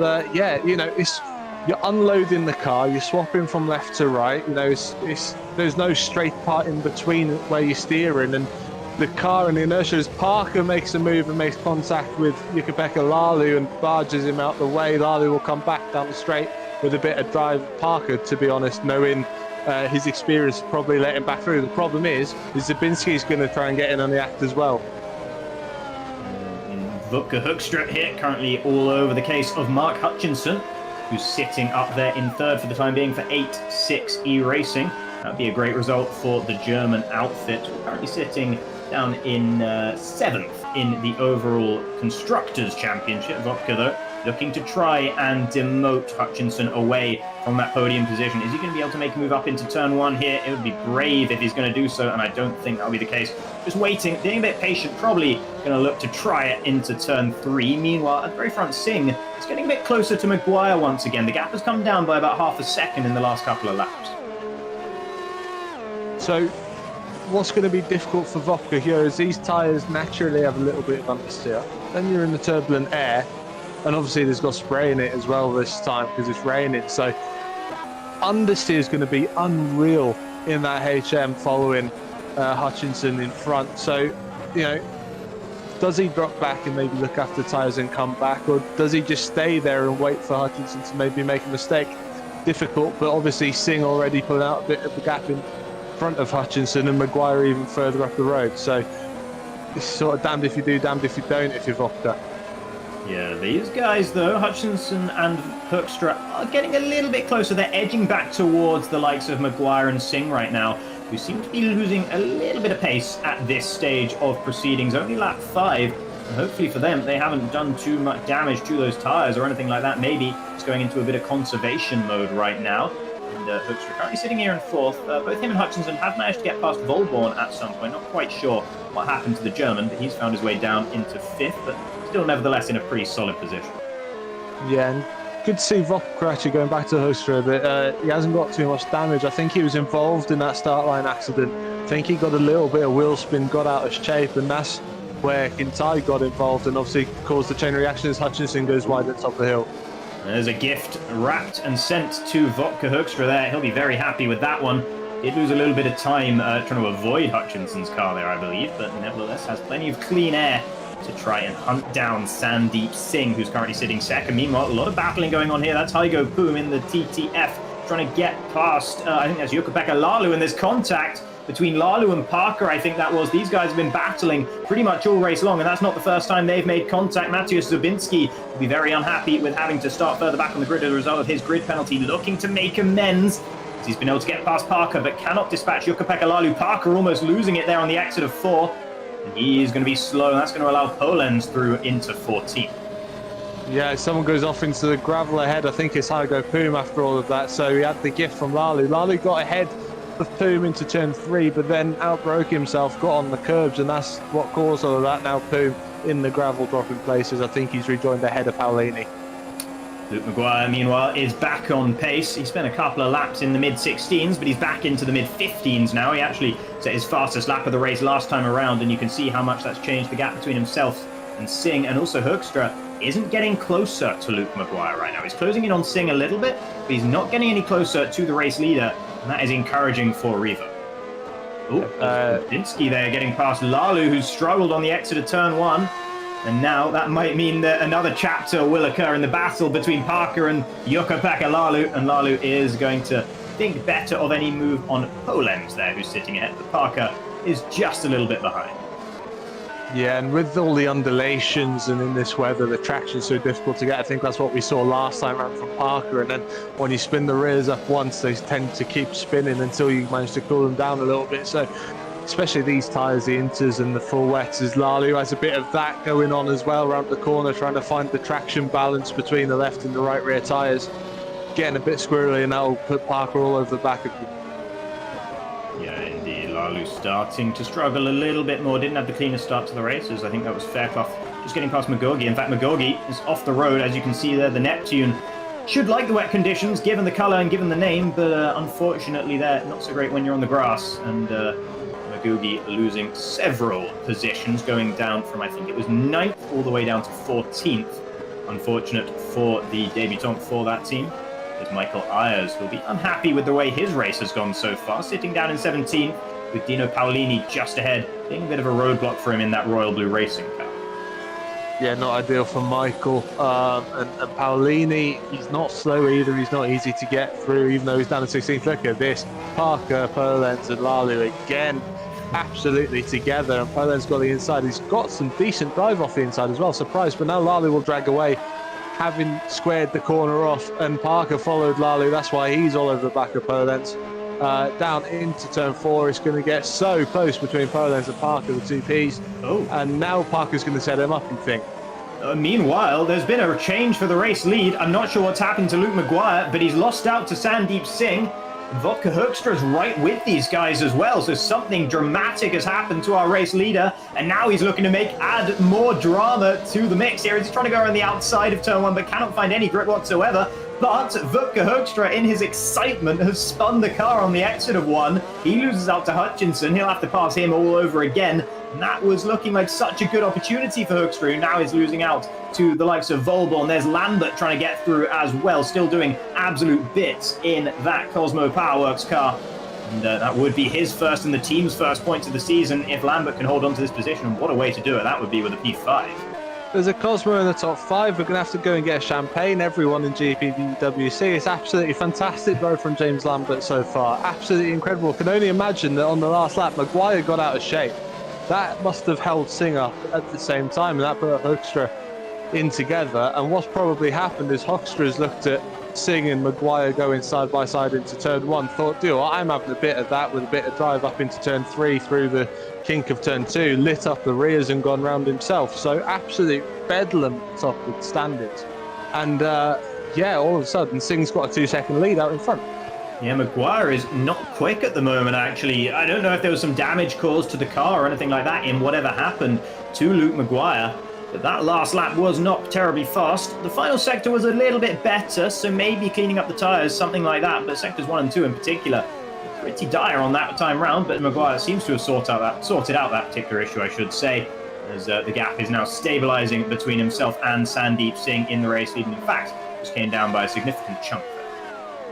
you're unloading the car, you're swapping from left to right. There's no straight part in between where you're steering, and the car and the inertia, as Parker makes a move and makes contact with Jukka-Pekka Lalu and barges him out the way, Lalu will come back down the straight with a bit of drive. Parker, to be honest, knowing his experience, probably let him back through. The problem is Zabinski's going to try and get in on the act as well. Wutke Hoekstra here, currently all over the case of Mark Hutchinson, who's sitting up there in 3rd for the time being for 8-6 Racing. That would be a great result for the German outfit. We're currently sitting down in 7th in the overall Constructors' Championship. Wutke, though, looking to try and demote Hutchinson away from that podium position. Is he going to be able to make a move up into turn 1 here? It would be brave if he's going to do so, and I don't think that'll be the case. Just waiting, being a bit patient, probably going to look to try it into turn 3. Meanwhile, at the very front, Singh is getting a bit closer to Maguire once again. The gap has come down by about half a second in the last couple of laps. So, what's going to be difficult for Wutke here is these tyres naturally have a little bit of understeer. Then you're in the turbulent air, and obviously there's got spray in it as well this time because it's raining. So understeer is going to be unreal in that HM following Hutchinson in front. So, does he drop back and maybe look after tyres and come back, or does he just stay there and wait for Hutchinson to maybe make a mistake? Difficult, but obviously Singh already pulling out a bit of the gap in front of Hutchinson, and Maguire even further up the road. So it's sort of damned if you do, damned if you don't if you're Wutke. Yeah, these guys, though, Hutchinson and Hoekstra, are getting a little bit closer. They're edging back towards the likes of Maguire and Singh right now, who seem to be losing a little bit of pace at this stage of proceedings. Only lap 5. And hopefully for them, they haven't done too much damage to those tyres or anything like that. Maybe it's going into a bit of conservation mode right now. And Hoekstra currently sitting here in 4th. Both him and Hutchinson have managed to get past Volborn at some point. Not quite sure what happened to the German, but he's found his way down into 5th. But still, nevertheless, in a pretty solid position. Yeah, and good to see Wutke actually going back to Hoekstra, but he hasn't got too much damage. I think he was involved in that start line accident. I think he got a little bit of wheel spin, got out of shape, and that's where Kintai got involved and obviously caused the chain reaction as Hutchinson goes wide at the top of the hill. There's a gift wrapped and sent to Wutke Hoekstra there. He'll be very happy with that one. Did lose a little bit of time trying to avoid Hutchinson's car there, I believe, but nevertheless has plenty of clean air to try and hunt down Sandeep Singh, who's currently sitting 2nd. Meanwhile, a lot of battling going on here. That's Hygo Poom in the TTF trying to get past, I think that's Jukka-Pekka Lalu, and there's contact. between Lalu and Parker, I think that was. These guys have been battling pretty much all race long, and that's not the first time they've made contact. Matthias Zubinski will be very unhappy with having to start further back on the grid as a result of his grid penalty, looking to make amends. He's been able to get past Parker, but cannot dispatch Jukka-Pekka Lalu. Parker almost losing it there on the exit of 4. And he is going to be slow, and that's going to allow Polenz through into 14. Yeah, someone goes off into the gravel ahead. I think it's Hygo Poom after all of that. So he had the gift from Lalu. Lalu got ahead of Poom into turn 3, but then outbroke himself, got on the curbs, and that's what caused all of that. Now Poom in the gravel dropping places. I think he's rejoined ahead of Paolini. Luke Maguire, meanwhile, is back on pace. He spent a couple of laps in the mid-16s, but he's back into the mid-15s now. He actually set his fastest lap of the race last time around, and you can see how much that's changed the gap between himself and Singh. And also Hoekstra isn't getting closer to Luke Maguire right now. He's closing in on Singh a little bit, but he's not getting any closer to the race leader, and that is encouraging for Riva. Dinsky there getting past Lalu, who's struggled on the exit of turn 1. And now that might mean that another chapter will occur in the battle between Parker and Jukka-Pekka Lalu. And Lalu is going to think better of any move on Polenz there, who's sitting ahead. But Parker is just a little bit behind. Yeah, and with all the undulations and in this weather, the traction's so difficult to get. I think that's what we saw last time around from Parker. And then when you spin the rears up once, they tend to keep spinning until you manage to cool them down a little bit. So especially these tyres, the inters and the full wets, as Lalu has a bit of that going on as well around the corner, trying to find the traction balance between the left and the right rear tyres. Getting a bit squirrely, and that'll put Parker all over the back of you. Yeah, indeed. Lalu starting to struggle a little bit more. Didn't have the cleanest start to the races. I think that was Fairclough just getting past Magogi. In fact, Magogi is off the road, as you can see there. The Neptune should like the wet conditions, given the colour and given the name, but unfortunately they're not so great when you're on the grass. And Magogi losing several positions, going down from, I think it was 9th all the way down to 14th. Unfortunate for the debutant for that team. Is Michael Ayers, who'll be unhappy with the way his race has gone so far, sitting down in 17th with Dino Paolini just ahead, being a bit of a roadblock for him in that Royal Blue Racing car. Yeah, not ideal for Michael. And Paolini, he's not slow either. He's not easy to get through, even though he's down in 16th. Look at this. Parker, Polenz and Lalu again, absolutely together. And Polenz got the inside. He's got some decent drive off the inside as well. Surprised, but now Lalu will drag away, having squared the corner off, and Parker followed Lalu. That's why he's all over the back of Polenz. Down into turn 4, it's going to get so close between Polenz and Parker, the two Ps. And now Parker's going to set him up, you think. Meanwhile, there's been a change for the race lead. I'm not sure what's happened to Luke Maguire, but he's lost out to Sandeep Singh. Vodka Hoekstra is right with these guys as well, so something dramatic has happened to our race leader, and now he's looking to add more drama to the mix here. He's trying to go around the outside of turn 1, but cannot find any grip whatsoever. But Vodka Hoekstra, in his excitement, has spun the car on the exit of 1. He loses out to Hutchinson. He'll have to pass him all over again. And that was looking like such a good opportunity for Hoekstra, who now is losing out to the likes of Volbo. And there's Lambert trying to get through as well, still doing absolute bits in that Cosmo Powerworks car. And that would be his first and the team's first points of the season if Lambert can hold on to this position. What a way to do it. That would be with a P5. There's a Cosmo in the top 5. We're going to have to go and get a champagne, everyone in GPVWC. It's absolutely fantastic though from James Lambert so far. Absolutely incredible. Can only imagine that on the last lap, Maguire got out of shape. That must have held Singh up at the same time, and that put Hoekstra in together. And what's probably happened is Hoekstra's looked at Singh and Maguire going side by side into turn 1, thought, do I'm having a bit of that with a bit of drive up into turn 3 through the kink of turn 2, lit up the rears and gone round himself. So absolute bedlam top of standards. And yeah, all of a sudden Singh's got a 2-second lead out in front. Yeah, Maguire is not quick at the moment, actually. I don't know if there was some damage caused to the car or anything like that in whatever happened to Luke Maguire, but that last lap was not terribly fast. The final sector was a little bit better, so maybe cleaning up the tyres, something like that, but sectors 1 and 2 in particular, pretty dire on that time round, but Maguire seems to have sorted out that particular issue, I should say, as the gap is now stabilising between himself and Sandeep Singh in the race lead, and in fact, just came down by a significant chunk.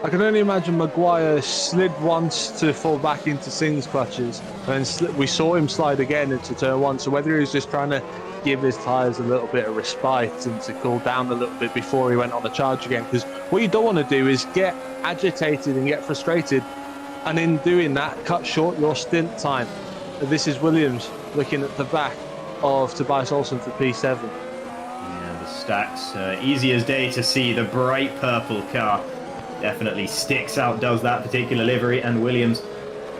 I can only imagine Maguire slid once to fall back into Singh's clutches, and we saw him slide again into turn 1. So whether he was just trying to give his tyres a little bit of respite and to cool down a little bit before he went on the charge again, because what you don't want to do is get agitated and get frustrated and in doing that, cut short your stint time. This is Williams looking at the back of Tobias Olsson for P7. Yeah, the stacks, easy as day to see. The bright purple car definitely sticks out, does that particular livery, and Williams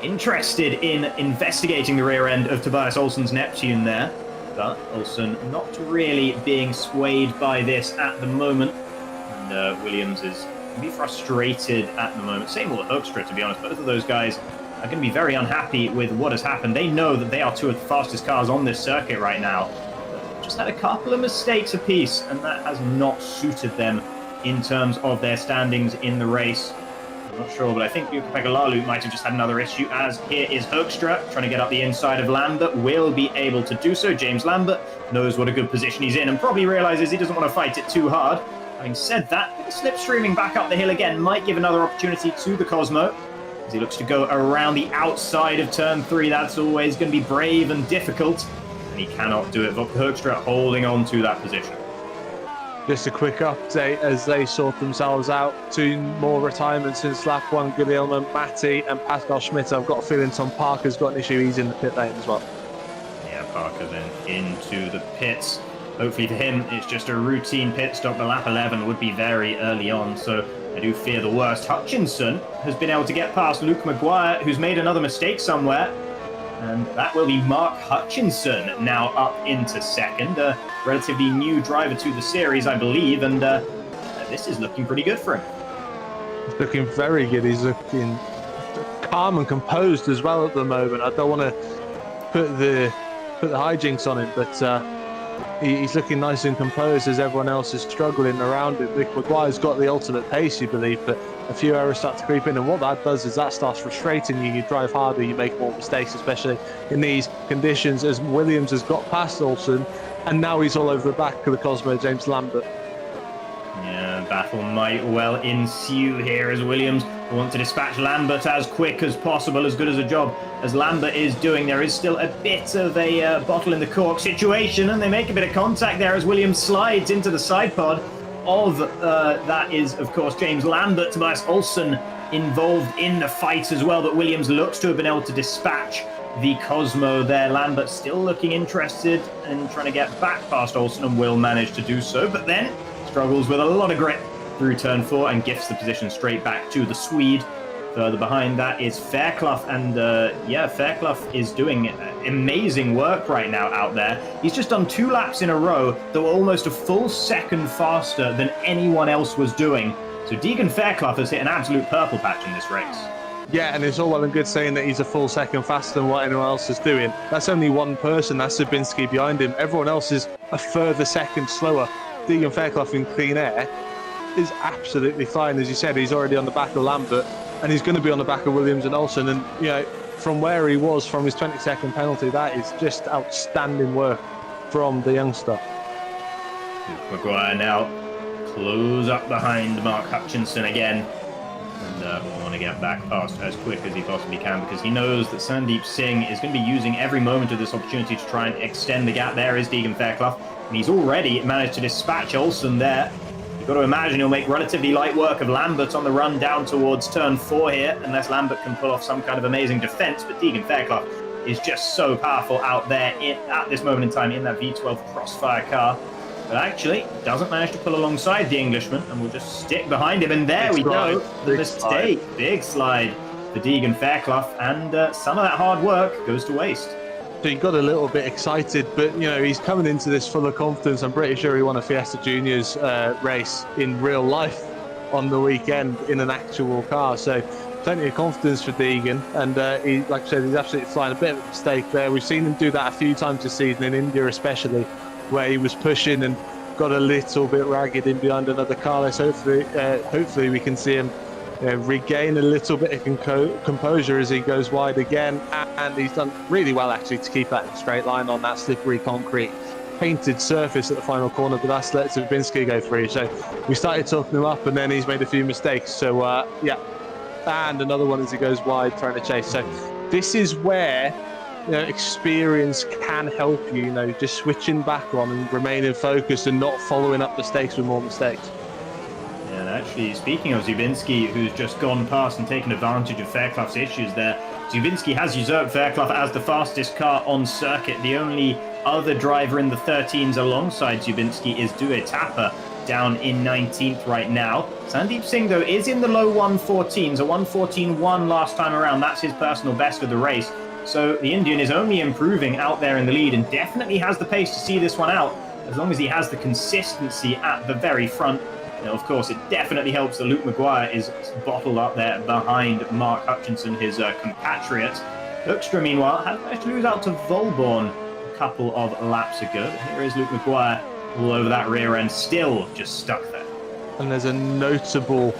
interested in investigating the rear end of Tobias Olsson's Neptune there, but Olsson not really being swayed by this at the moment, and Williams is going to be frustrated at the moment. Same with Hoekstra, to be honest. Both of those guys are going to be very unhappy with what has happened. They know that they are two of the fastest cars on this circuit right now. Just had a couple of mistakes apiece, and that has not suited them in terms of their standings in the race. I'm not sure, but I think Jukka-Pekka Laulu might have just had another issue, as here is Hoekstra trying to get up the inside of Lambert, will be able to do so. James Lambert knows what a good position he's in and probably realises he doesn't want to fight it too hard. Having said that, slipstreaming back up the hill again might give another opportunity to the Cosmo, as he looks to go around the outside of turn 3. That's always going to be brave and difficult, and he cannot do it. Hoekstra holding on to that position. Just a quick update as they sort themselves out. 2 more retirements since lap 1. Guillermo Matti and Pascal Schmidt. I've got a feeling Tom Parker's got an issue. He's in the pit lane as well. Yeah, Parker then into the pits. Hopefully for him, it's just a routine pit stop. The lap 11 would be very early on, so I do fear the worst. Hutchinson has been able to get past Luke Maguire, who's made another mistake somewhere. And that will be Mark Hutchinson now up into second. A relatively new driver to the series, I believe, and this is looking pretty good for him. He's looking very good. He's looking calm and composed as well at the moment. I don't want to put the hijinks on him, but he's looking nice and composed as everyone else is struggling around him. Luke Maguire's got the ultimate pace, you believe, but a few errors start to creep in, and what that does is that starts frustrating you. You drive harder, you make more mistakes, especially in these conditions, as Williams has got past Olsson, and now he's all over the back of the Cosmo, James Lambert. Yeah, battle might well ensue here as Williams want to dispatch Lambert as quick as possible, as good as a job as Lambert is doing. There is still a bit of a bottle in the cork situation, and they make a bit of contact there as Williams slides into the side pod of that is, of course, James Lambert. Tobias Olsson involved in the fight as well, but Williams looks to have been able to dispatch the Cosmo there. Lambert still looking interested and trying to get back past Olsson, and will manage to do so, but then struggles with a lot of grip through turn 4 and gifts the position straight back to the Swede. Further behind that is Fairclough, and Fairclough is doing amazing work right now out there. He's just done 2 laps in a row that were almost a full second faster than anyone else was doing. So Deegan Fairclough has hit an absolute purple patch in this race. Yeah, and it's all well and good saying that he's a full second faster than what anyone else is doing. That's only one person, that's Sabinski behind him. Everyone else is a further second slower. Deegan Fairclough in clean air is absolutely fine. As you said, he's already on the back of Lambert, and he's going to be on the back of Williams and Olsson. And, you know, from where he was, from his 20-second penalty, that is just outstanding work from the youngster. Maguire now close up behind Mark Hutchinson again, and will want to get back past as quick as he possibly can, because he knows that Sandeep Singh is going to be using every moment of this opportunity to try and extend the gap. There is Deegan Fairclough, and he's already managed to dispatch Olsson there. You've got to imagine he'll make relatively light work of Lambert on the run down towards turn 4 here, unless Lambert can pull off some kind of amazing defence. But Deegan Fairclough is just so powerful out there at this moment in time in that V12 Crossfire car. But actually, doesn't manage to pull alongside the Englishman, and will just stick behind him. And there we go. The mistake. Big slide for Deegan Fairclough, and some of that hard work goes to waste. So he got a little bit excited, but you know, he's coming into this full of confidence. I'm pretty sure he won a Fiesta Juniors race in real life on the weekend in an actual car. So plenty of confidence for Deegan, and he, like I said, he's absolutely flying. A bit of a mistake there. We've seen him do that a few times this season, in India especially, where he was pushing and got a little bit ragged in behind another car. So hopefully we can see him regain a little bit of composure as he goes wide again, and he's done really well actually to keep that in a straight line on that slippery concrete painted surface at the final corner, but that's let Zabinski go through. So we started talking him up, and then he's made a few mistakes. So yeah, and another one as he goes wide trying to chase. So this is where experience can help you, just switching back on and remaining focused and not following up mistakes with more mistakes. Yeah, actually. Speaking of Zubinski, who's just gone past and taken advantage of Fairclough's issues there, Zubinski has usurped Fairclough as the fastest car on circuit. The only other driver in the 13s alongside Zubinski is Due Tapper, down in 19th right now. Sandeep Singh, though, is in the low 114s, a 114.1 last time around. That's his personal best for the race. So the Indian is only improving out there in the lead and definitely has the pace to see this one out, as long as he has the consistency at the very front. You know, of course, it definitely helps that Luke Maguire is bottled up there behind Mark Hutchinson, his compatriot. Hoekstra, meanwhile, has managed to lose out to Volborn a couple of laps ago. Here is Luke Maguire all over that rear end, still just stuck there. And there's a notable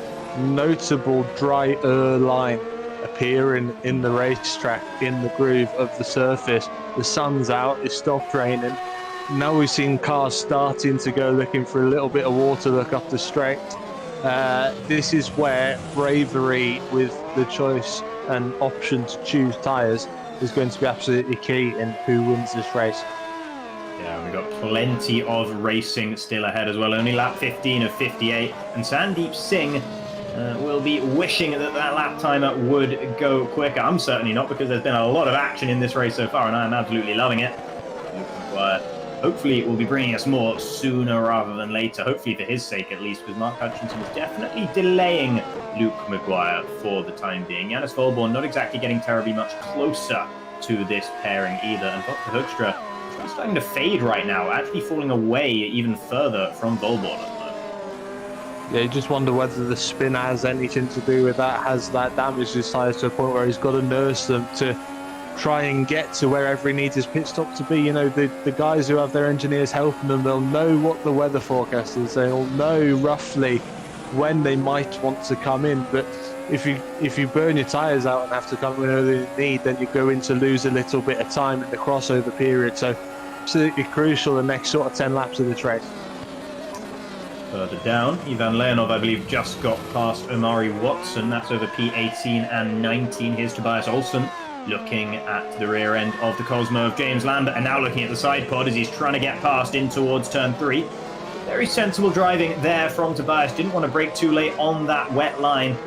dry line appearing in the racetrack, in the groove of the surface. The sun's out, it's stopped raining. Now we've seen cars starting to go looking for a little bit of water, look up the straight. This is where bravery with the choice and option to choose tyres is going to be absolutely key in who wins this race. Yeah, we've got plenty of racing still ahead as well. Only lap 15 of 58. And Sandeep Singh will be wishing that lap timer would go quicker. I'm certainly not, because there's been a lot of action in this race so far, and I'm absolutely loving it. Hopefully it will be bringing us more sooner rather than later. Hopefully for his sake at least, because Mark Hutchinson is definitely delaying Luke Maguire for the time being. Janus Volborn not exactly getting terribly much closer to this pairing either. And Dr. Hoekstra is starting to fade right now, actually falling away even further from Volborn at the moment. Yeah, you just wonder whether the spin has anything to do with that. Has that damaged his tyres to a point where he's got to nurse them to try and get to wherever he needs his pit stop to be? You know, the guys who have their engineers helping them, they'll know what the weather forecast is. They'll know roughly when they might want to come in. But if you burn your tyres out and have to come in earlier than you need, then you're going to lose a little bit of time in the crossover period. So absolutely crucial the next sort of 10 laps of this race. Further down, Ivan Leonov, I believe, just got past Omari Watson. That's over P18 and 19. Here's Tobias Olsen looking at the rear end of the Cosmo of James Lambert, and now looking at the side pod as he's trying to get past in towards turn 3. Very sensible driving there from Tobias. Didn't want to brake too late on that wet line.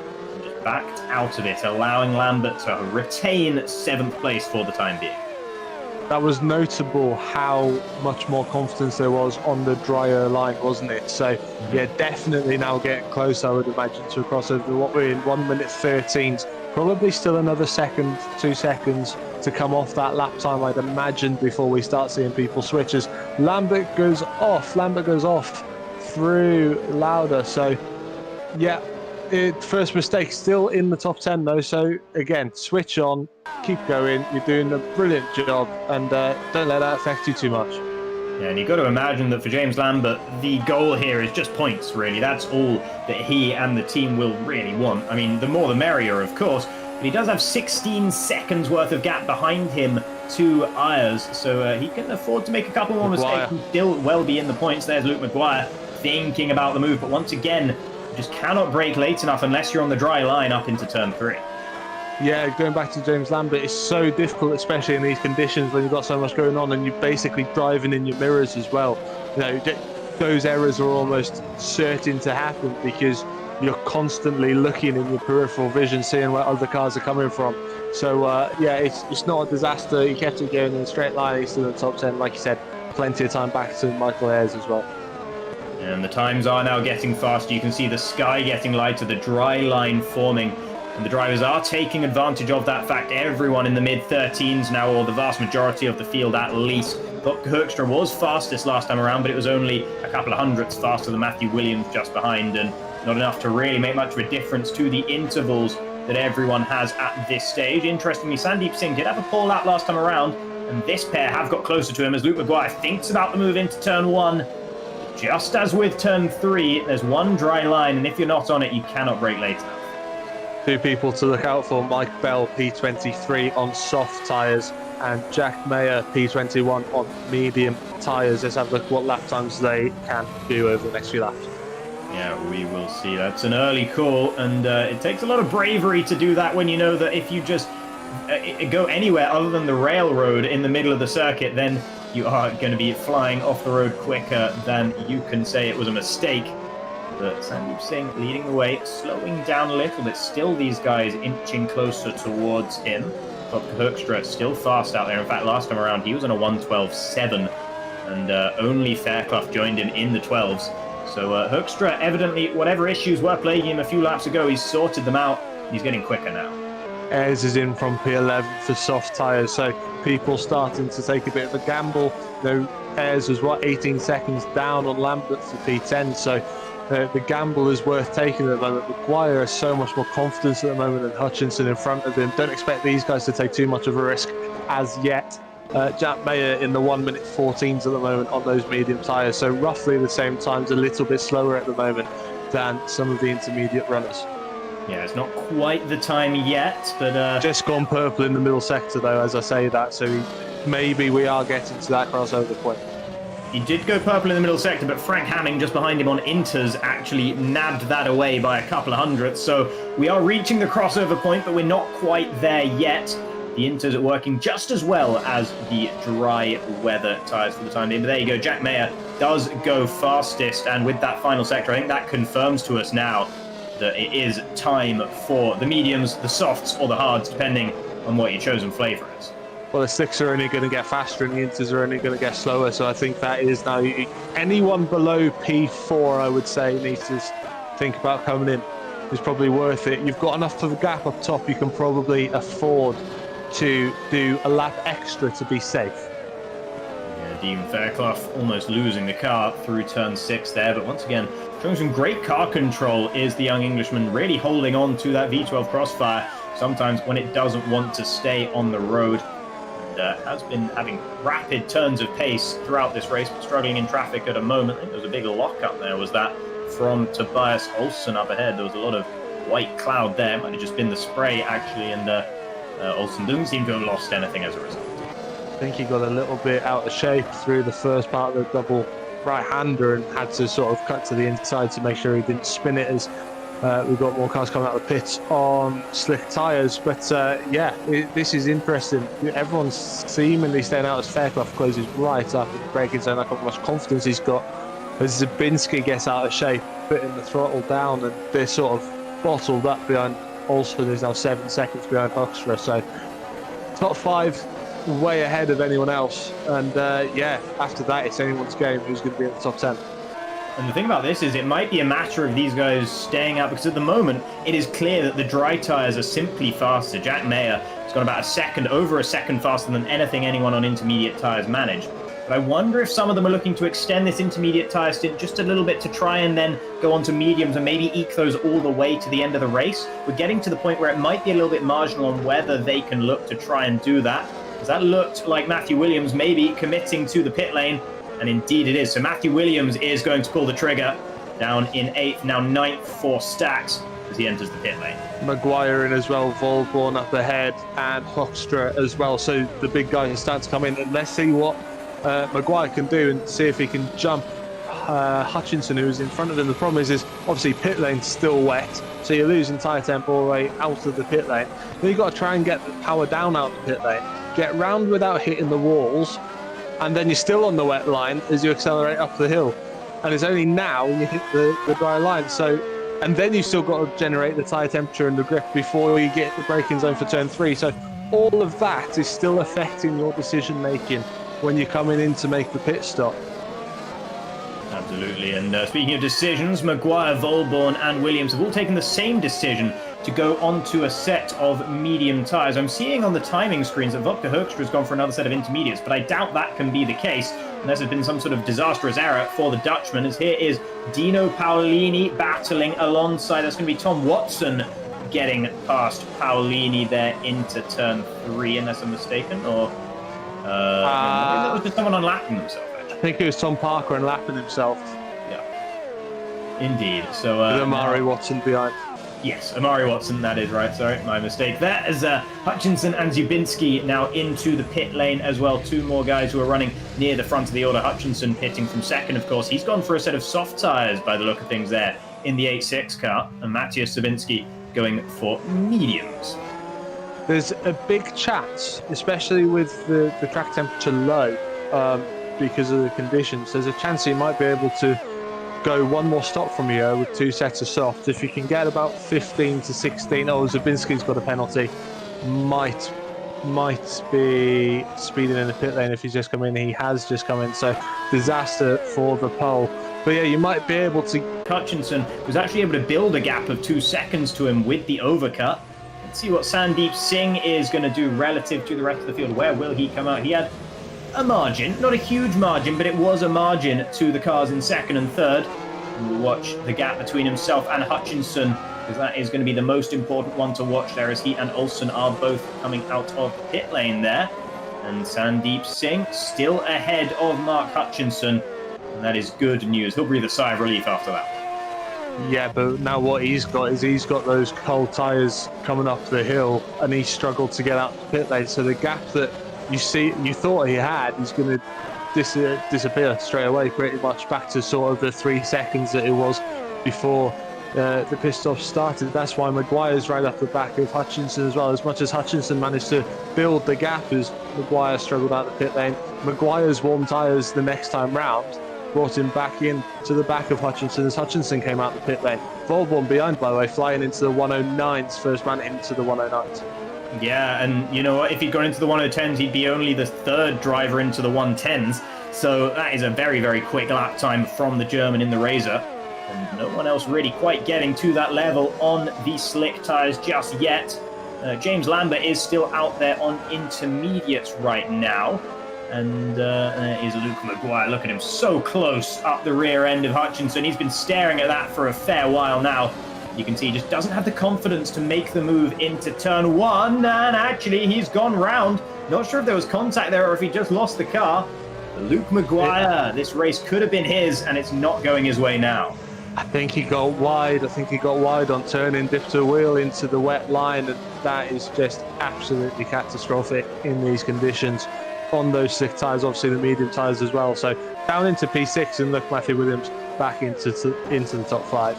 Just backed out of it, allowing Lambert to retain 7th place for the time being. That was notable how much more confidence there was on the drier line, wasn't it? So, yeah, definitely now getting close, I would imagine, to a crossover. What we're in 1 minute 13s. Probably still another second, 2 seconds to come off that lap time, I'd imagine, before we start seeing people switch. As Lambert goes off through Lauda. So, yeah, first mistake, still in the top 10 though. So, again, switch on, keep going. You're doing a brilliant job, and don't let that affect you too much. Yeah, and you've got to imagine that for James Lambert, the goal here is just points, really. That's all that he and the team will really want. I mean, the more the merrier, of course, but he does have 16 seconds worth of gap behind him to Ayers, so he can afford to make a couple more mistakes and still well be in the points. There's Luke Maguire thinking about the move, but once again, you just cannot brake late enough unless you're on the dry line up into turn 3. Yeah, going back to James Lambert, it's so difficult, especially in these conditions when you've got so much going on and you're basically driving in your mirrors as well. You know, those errors are almost certain to happen because you're constantly looking in your peripheral vision, seeing where other cars are coming from. So, yeah, it's not a disaster. He kept it going in a straight line. He's still in the top 10. Like you said, plenty of time back to Michael Ayers as well. And the times are now getting faster. You can see the sky getting lighter, the dry line forming. And the drivers are taking advantage of that fact. Everyone in the mid-13s now, or the vast majority of the field at least. Dr. Hoekstra was fastest last time around, but it was only a couple of hundredths faster than Matthew Williams just behind, and not enough to really make much of a difference to the intervals that everyone has at this stage. Interestingly, Sandeep Singh did have a pole lap last time around, and this pair have got closer to him as Luke Maguire thinks about the move into turn 1. Just as with turn 3, there's one dry line, and if you're not on it, you cannot brake late enough. 2 people to look out for: Mike Bell, P23 on soft tyres, and Jack Mayer, P21 on medium tyres. Let's have a look at what lap times they can do over the next few laps. Yeah, we will see. That's an early call, and it takes a lot of bravery to do that when you know that if you just go anywhere other than the railroad in the middle of the circuit, then you are going to be flying off the road quicker than you can say it was a mistake. But Sandeep Singh leading the way, slowing down a little bit. Still these guys inching closer towards him. Dr. Hoekstra still fast out there. In fact, last time around, he was on a 1:12.7. And only Fairclough joined him in the 12s. So Hoekstra, evidently, whatever issues were plaguing him a few laps ago, he's sorted them out. He's getting quicker now. Ayres is in from P11 for soft tyres, so people starting to take a bit of a gamble. Ayres was, 18 seconds down on Lambert for P10, so the gamble is worth taking at the moment. Maguire has so much more confidence at the moment than Hutchinson in front of him. Don't expect these guys to take too much of a risk as yet. Jack Mayer in the 1:14s at the moment on those medium tyres, so roughly the same times, a little bit slower at the moment than some of the intermediate runners. Yeah, it's not quite the time yet, but... Just gone purple in the middle sector though, as I say that, so maybe we are getting to that crossover point. He did go purple in the middle sector, but Frank Hamming just behind him on Inters actually nabbed that away by a couple of hundredths. So we are reaching the crossover point, but we're not quite there yet. The Inters are working just as well as the dry weather tyres for the time being. But there you go, Jack Mayer does go fastest. And with that final sector, I think that confirms to us now that it is time for the mediums, the softs, or the hards, depending on what your chosen flavour is. Well, the slicks are only going to get faster and the inters are only going to get slower. So I think that is now anyone below P4, I would say, needs to think about coming in. It's probably worth it. You've got enough of a gap up top. You can probably afford to do a lap extra to be safe. Yeah, Dean Fairclough almost losing the car through turn 6 there. But once again, showing some great car control is the young Englishman, really holding on to that V12 crossfire sometimes when it doesn't want to stay on the road. Has been having rapid turns of pace throughout this race, but struggling in traffic at a moment. I think there was a big lock up there. Was that from Tobias Olsen up ahead? There was a lot of white cloud there. Might have just been the spray, actually, and Olsen didn't seem to have lost anything as a result. I think he got a little bit out of shape through the first part of the double right-hander and had to sort of cut to the inside to make sure he didn't spin it as we've got more cars coming out of the pits on slick tyres. But this is interesting. Everyone's seemingly staying out as Fairclough closes right up in the braking zone. Look how much confidence he's got as Zabinski gets out of shape, putting the throttle down, and they're sort of bottled up behind Olsen, who's now 7 seconds behind Hoekstra. So top 5 way ahead of anyone else. And after that, it's anyone's game who's going to be in the top 10. And the thing about this is it might be a matter of these guys staying out, because at the moment it is clear that the dry tyres are simply faster. Jack Mayer has gone about over a second faster than anyone on intermediate tyres managed. But I wonder if some of them are looking to extend this intermediate tyre stint just a little bit to try and then go on to mediums and maybe eke those all the way to the end of the race. We're getting to the point where it might be a little bit marginal on whether they can look to try and do that, because that looked like Matthew Williams maybe committing to the pit lane. And indeed it is. So Matthew Williams is going to pull the trigger down in 8th, now 9th for Stacks as he enters the pit lane. Maguire in as well, Volborn up ahead, and Hoekstra as well. So the big guys are starting to come in. And let's see what Maguire can do and see if he can jump Hutchinson, who's in front of him. The problem is obviously pit lane's still wet, so you're losing tyre temp all the way out of the pit lane. Then you've got to try and get the power down out of the pit lane, get round without hitting the walls, and then you're still on the wet line as you accelerate up the hill. And it's only now you hit the dry line. And then you've still got to generate the tyre temperature and the grip before you get the braking zone for turn 3. So all of that is still affecting your decision making when you're coming in to make the pit stop. Absolutely. And speaking of decisions, Maguire, Volborn and Williams have all taken the same decision to go onto a set of medium tyres. I'm seeing on the timing screens that Vodka Hoekstra has gone for another set of intermediates, but I doubt that can be the case unless there's been some sort of disastrous error for the Dutchman, as here is Dino Paolini battling alongside. That's going to be Tom Watson getting past Paolini there into turn 3, unless I'm mistaken, or that was just someone unlapping himself. I think it was Tom Parker unlapping himself. Yeah, indeed. So with Amari Watson behind. Yes, Amari Watson, that is right. Sorry, my mistake there. As Hutchinson and Zubinski now into the pit lane as well. 2 more guys who are running near the front of the order. Hutchinson pitting from second, of course. He's gone for a set of soft tyres by the look of things there in the 8.6 car. And Matthias Zubinski going for mediums. There's a big chance, especially with the track temperature low, because of the conditions. There's a chance he might be able to go one more stop from you with 2 sets of softs. If you can get about 15 to 16, oh, Zabinski's got a penalty. Might be speeding in the pit lane if he's just come in. He has just come in, so disaster for the pole. But yeah, you might be able to. Hutchinson was actually able to build a gap of 2 seconds to him with the overcut. Let's see what Sandeep Singh is going to do relative to the rest of the field. Where will he come out? He had a margin, not a huge margin, but it was a margin to the cars in second and third. And we'll watch the gap between himself and Hutchinson, because that is going to be the most important one to watch there, as he and Olsen are both coming out of the pit lane there. And Sandeep Singh still ahead of Mark Hutchinson, and that is good news. He'll breathe a sigh of relief after that. Yeah, but now what he's got is he's got those cold tyres coming up the hill, and he struggled to get out the pit lane. So the gap that you thought he had is going to disappear straight away, pretty much back to sort of the 3 seconds that it was before the pit stop started. That's why Maguire's right up the back of Hutchinson as well. As much as Hutchinson managed to build the gap, as Maguire struggled out the pit lane, Maguire's warm tyres the next time round brought him back in to the back of Hutchinson as Hutchinson came out the pit lane. Volborn behind, by the way, flying into the 109s, first man into the 109s. Yeah, and you know what? If he'd gone into the 110s, he'd be only the 3rd driver into the 110s. So that is a very, very quick lap time from the German in the Razor. And no one else really quite getting to that level on the slick tyres just yet. James Lambert is still out there on intermediates right now. And there is Luke Maguire. Look at him, so close up the rear end of Hutchinson. He's been staring at that for a fair while now. You can see he just doesn't have the confidence to make the move into turn 1. And actually, he's gone round. Not sure if there was contact there or if he just lost the car. But Luke Maguire, this race could have been his, and it's not going his way now. I think he got wide. On turning, dipped a wheel into the wet line, and that is just absolutely catastrophic in these conditions. On those slick tyres, obviously the medium tyres as well. So down into P6, and look, Matthew Williams back into the top 5.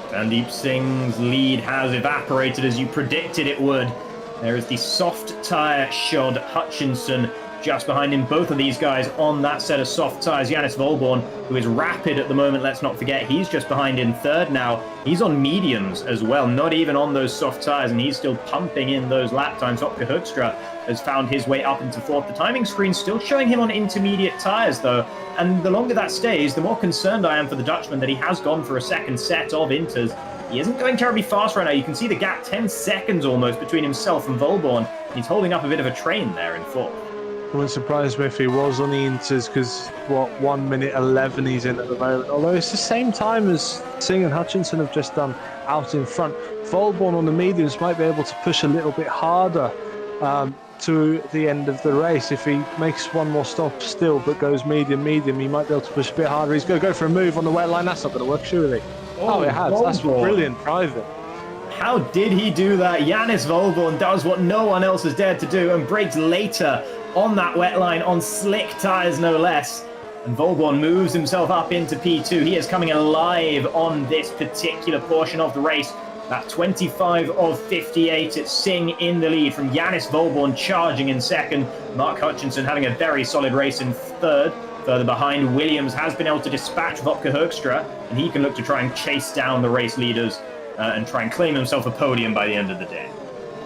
Sandeep Singh's lead has evaporated as you predicted it would. There is the soft tyre shod Hutchinson just behind him. Both of these guys on that set of soft tyres. Yannis Volborn, who is rapid at the moment, let's not forget, he's just behind in 3rd now. He's on mediums as well, not even on those soft tyres, and he's still pumping in those lap times. Otto Hoekstra has found his way up into 4th. The timing screen's still showing him on intermediate tyres, though, and the longer that stays, the more concerned I am for the Dutchman that he has gone for a second set of inters. He isn't going terribly fast right now. You can see the gap, 10 seconds almost, between himself and Volborn. He's holding up a bit of a train there in 4th. It wouldn't surprise me if he was on the inters, because 1 minute 11 he's in at the moment. Although it's the same time as Singh and Hutchinson have just done out in front. Volborn on the mediums might be able to push a little bit harder to the end of the race. If he makes one more stop still but goes medium, he might be able to push a bit harder. He's going to go for a move on the wet line. That's not going to work, surely. Oh, it has. That's brilliant driving. How did he do that? Yannis Volborn does what no one else has dared to do and brakes later on that wet line, on slick tyres no less. And Volborn moves himself up into P2. He is coming alive on this particular portion of the race. That 25 of 58, it's Singh in the lead from Yannis Volborn charging in 2nd. Mark Hutchinson having a very solid race in 3rd. Further behind, Williams has been able to dispatch Vodka Hoekstra, and he can look to try and chase down the race leaders and try and claim himself a podium by the end of the day.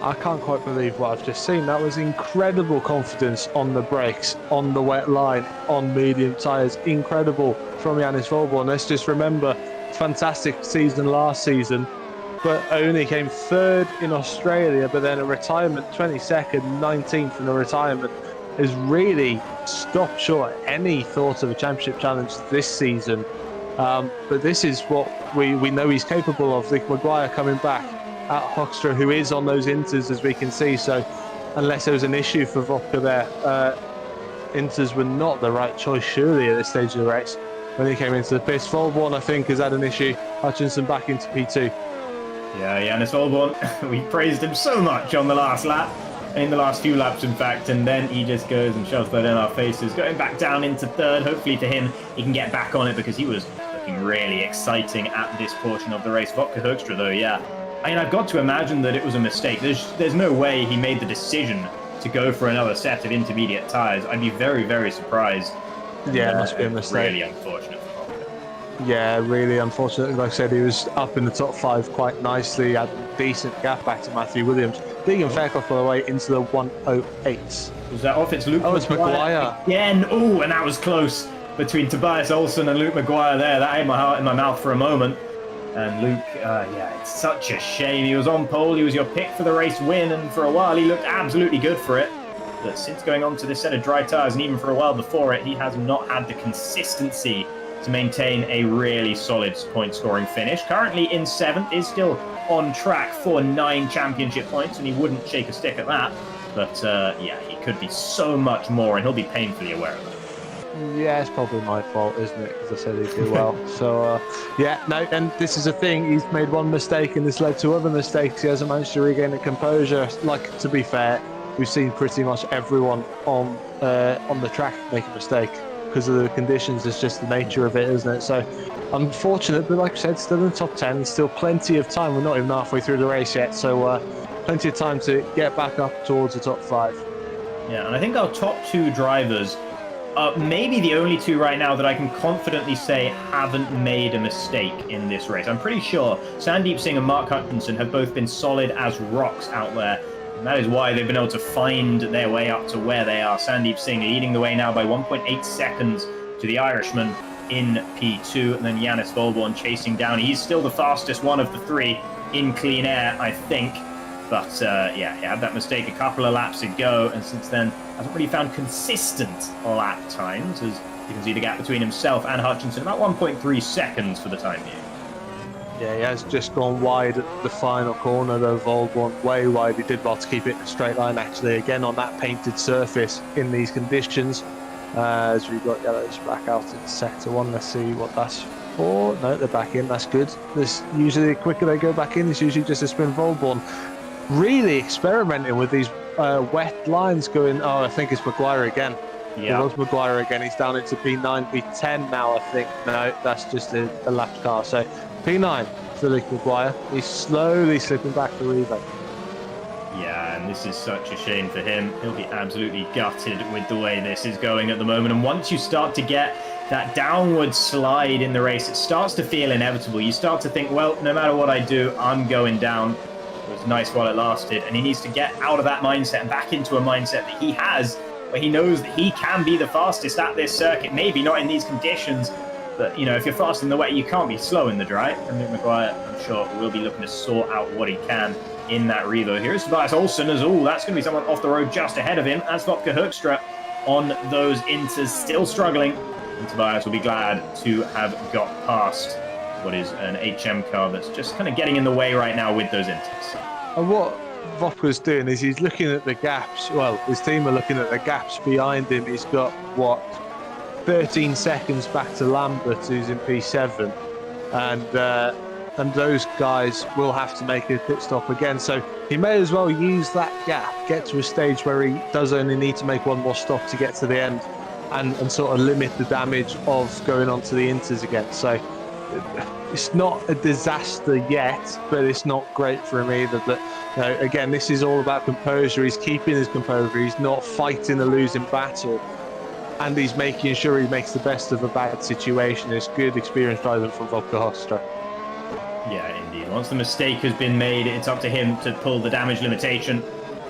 I can't quite believe what I've just seen. That was incredible confidence on the brakes, on the wet line, on medium tyres. Incredible from Yannis Volborn. Let's just remember, fantastic season last season, but only came 3rd in Australia, but then a retirement, 22nd, 19th in a retirement, has really stopped short any thought of a championship challenge this season. But this is what we know he's capable of. Luke Maguire coming back at Hoekstra, who is on those inters, as we can see. So unless there was an issue for Vodka there, inters were not the right choice, surely, at this stage of the race. When he came into the pits, Volborn, I think, has had an issue. Hutchinson back into P2. Yeah, Yannis Volborn, we praised him so much on the last lap, in the last few laps, in fact, and then he just goes and shoves that in our faces. Going back down into 3rd, hopefully for him, he can get back on it, because he was looking really exciting at this portion of the race. Vodka Hoekstra, though, yeah. I mean, I've got to imagine that it was a mistake. There's no way he made the decision to go for another set of intermediate tyres. I'd be very, very surprised. Yeah, it must be a mistake. Really unfortunate for Vodka. Yeah, really unfortunately. Like I said, he was up in the top 5 quite nicely, had a decent gap back to Matthew Williams. Deegan Fairclough, by the way, into the 108. Was that off? It's Luke Oh, it's Maguire. again. Oh, and that was close between Tobias Olsen and Luke Maguire there. That ate my heart in my mouth for a moment. And Luke, yeah, it's such a shame. He was on pole. He was your pick for the race win. And for a while, he looked absolutely good for it. But since going on to this set of dry tyres, and even for a while before it, he has not had the consistency to maintain a really solid point-scoring finish. Currently in 7th, is still on track for 9 championship points, and he wouldn't shake a stick at that. But yeah, he could be so much more, and he'll be painfully aware of that. Yeah, it's probably my fault, isn't it? Because I said he'd do well. So, yeah, no, and this is a thing. He's made one mistake, and this led to other mistakes. He hasn't managed to regain the composure. Like, to be fair, we've seen pretty much everyone on the track make a mistake because of the conditions. It's just the nature of it, isn't it? So, unfortunate, but like I said, still in the top 10. Still plenty of time. We're not even halfway through the race yet, so plenty of time to get back up towards the top 5. Yeah, and I think our top 2 drivers maybe the only 2 right now that I can confidently say haven't made a mistake in this race. I'm pretty sure Sandeep Singh and Mark Hutchinson have both been solid as rocks out there. And that is why they've been able to find their way up to where they are. Sandeep Singh leading the way now by 1.8 seconds to the Irishman in P2. And then Yannis Volborn chasing down. He's still the fastest one of the 3 in clean air, I think. But yeah, he had that mistake a couple of laps ago, and since then hasn't really found consistent lap times, as you can see the gap between himself and Hutchinson, about 1.3 seconds for the time being. Yeah, he has just gone wide at the final corner, though. Volborn way wide. He did well to keep it in a straight line, actually, again on that painted surface in these conditions. As we've got yellows back out in sector 1, let's see what that's for. No, they're back in, that's good. This usually, the quicker they go back in, it's usually just a spin. Volborn really experimenting with these wet lines going, oh, I think it's Maguire again. Yeah. It was Maguire again. He's down into P9, P10 now, I think. No, that's just a lapped car. So P9 for Luke Maguire. He's slowly slipping back to Revo. Yeah, and this is such a shame for him. He'll be absolutely gutted with the way this is going at the moment. And once you start to get that downward slide in the race, it starts to feel inevitable. You start to think, well, no matter what I do, I'm going down. It was nice while it lasted, and he needs to get out of that mindset and back into a mindset that he has, where he knows that he can be the fastest at this circuit. Maybe not in these conditions, but you know, if you're fast in the wet, you can't be slow in the dry. And Luke Maguire, I'm sure, will be looking to sort out what he can in that revo. Here's Tobias Olsen as all. That's going to be someone off the road just ahead of him. That's Vopke Hoekstra on those inters, still struggling. And Tobias will be glad to have got past what is an HM car that's just kind of getting in the way right now with those inters. And what Vopke's doing is he's looking at the gaps. Well, his team are looking at the gaps behind him. He's got, what, 13 seconds back to Lambert, who's in P7. And those guys will have to make a pit stop again. So he may as well use that gap, get to a stage where he does only need to make one more stop to get to the end and sort of limit the damage of going on to the inters again. So it's not a disaster yet, but it's not great for him either. But you know, again, this is all about composure. He's keeping his composure. He's not fighting a losing battle, and he's making sure he makes the best of a bad situation. It's good experience driving from Vopke Hoekstra. Yeah, indeed. Once the mistake has been made, it's up to him to pull the damage limitation.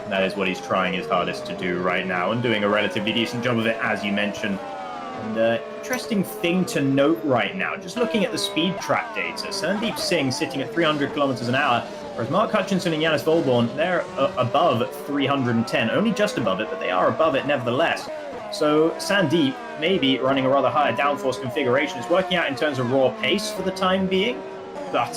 That is what he's trying his hardest to do right now, and doing a relatively decent job of it, as you mentioned. And interesting thing to note right now, just looking at the speed track data, Sandeep Singh sitting at 300 kilometers an hour, whereas Mark Hutchinson and Yannis Volborn, they're above 310, only just above it, but they are above it nevertheless. So Sandeep, maybe running a rather higher downforce configuration, is working out in terms of raw pace for the time being. But,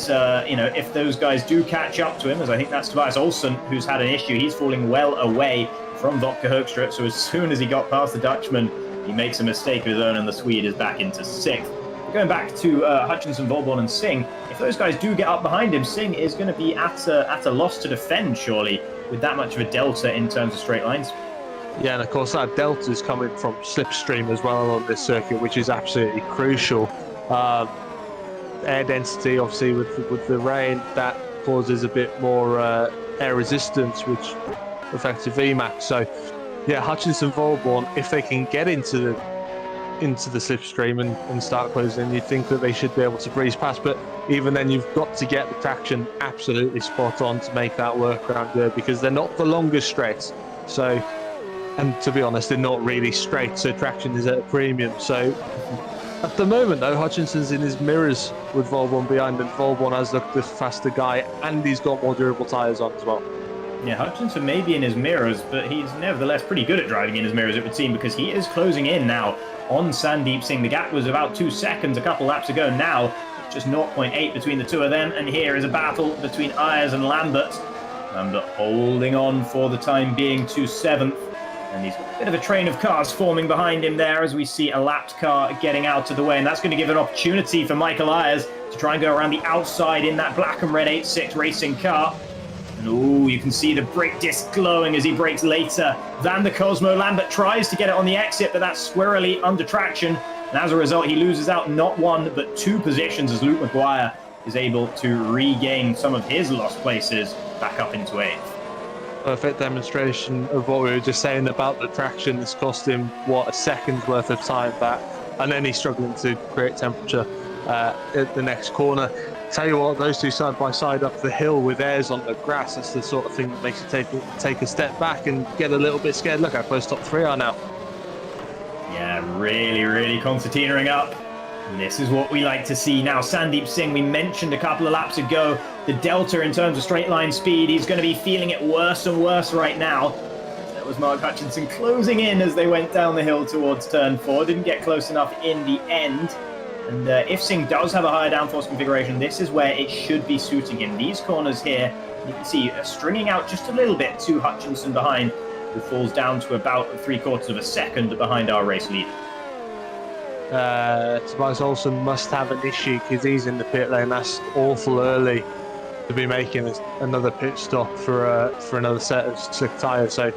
you know, if those guys do catch up to him, as I think that's Tobias Olsen, who's had an issue, he's falling well away from Vopke Hoekstra. So as soon as he got past the Dutchman, he makes a mistake of his own, and the Swede is back into 6th. But going back to Hutchinson, Volborn, and Singh, if those guys do get up behind him, Singh is going to be at a loss to defend, surely, with that much of a delta in terms of straight lines. Yeah, and of course that delta is coming from slipstream as well on this circuit, which is absolutely crucial. Air density, obviously, with the rain, that causes a bit more air resistance, which affects the VMAX. So, yeah, Hutchinson, Volborn, if they can get into into the slipstream and start closing, you'd think that they should be able to breeze past. But even then, you've got to get the traction absolutely spot on to make that work around here, because they're not the longest straights. So, and to be honest, they're not really straight, so traction is at a premium. So at the moment, though, Hutchinson's in his mirrors with Volborn behind, and Volborn has looked the faster guy, and he's got more durable tyres on as well. Yeah, Hutchinson may be in his mirrors, but he's nevertheless pretty good at driving in his mirrors, it would seem, because he is closing in now on Sandeep Singh. The gap was about 2 seconds a couple laps ago. Now it's just 0.8 between the two of them, and here is a battle between Ayers and Lambert. Lambert holding on for the time being to 7th, and he's got a bit of a train of cars forming behind him there as we see a lapped car getting out of the way, and that's going to give an opportunity for Michael Ayers to try and go around the outside in that black and red 8.6 racing car. And oh, you can see the brake disc glowing as he brakes later than the Cosmo. Lambert tries to get it on the exit, but that's squirrely under traction. And as a result, he loses out not 1, but 2 positions as Luke McGuire is able to regain some of his lost places back up into 8th. Perfect demonstration of what we were just saying about the traction. This cost him, what, a second's worth of time back. And then he's struggling to create temperature at the next corner. Tell you what, those two side by side up the hill with Ayers on the grass, that's the sort of thing that makes you take a step back and get a little bit scared. Look how close top 3 are now. Yeah, really concertinaing up. And this is what we like to see. Now, Sandeep Singh, we mentioned a couple of laps ago, the delta in terms of straight line speed, he's going to be feeling it worse and worse right now. That was Mark Hutchinson closing in as they went down the hill towards turn 4. Didn't get close enough in the end. And if Singh does have a higher downforce configuration, this is where it should be suiting him. These corners here, you can see stringing out just a little bit to Hutchinson behind, who falls down to about 3/4 of a second behind our race leader. Tobias Olsen must have an issue because he's in the pit lane. That's awful early to be making another pit stop for another set of slick tyres. So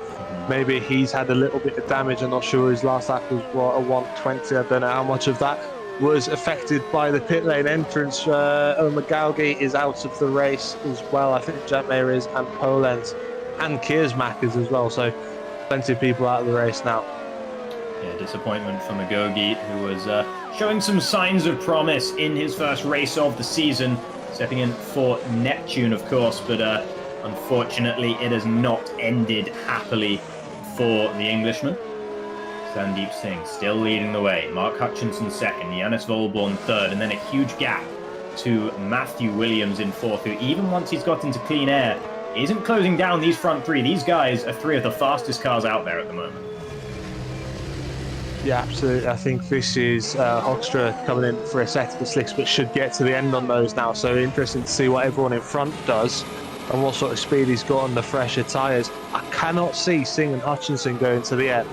maybe he's had a little bit of damage. I'm not sure. His last lap was, what, a 120. I don't know how much of that was affected by the pit lane entrance. Omar Galgi is out of the race as well. I think Jack Mayer is, and Polenz, and Kiersmack is as well. So plenty of people out of the race now. Yeah, disappointment for Magogi, who was showing some signs of promise in his first race of the season, stepping in for Neptune, of course, but unfortunately it has not ended happily for the Englishman. Sandeep Singh still leading the way. Mark Hutchinson second, Yannis Volborn third, and then a huge gap to Matthew Williams in 4th, who even once he's got into clean air, isn't closing down these front 3. These guys are 3 of the fastest cars out there at the moment. Yeah, absolutely. I think this is Hoekstra coming in for a set of the slicks, but should get to the end on those now. So interesting to see what everyone in front does and what sort of speed he's got on the fresher tyres. I cannot see Singh and Hutchinson going to the end,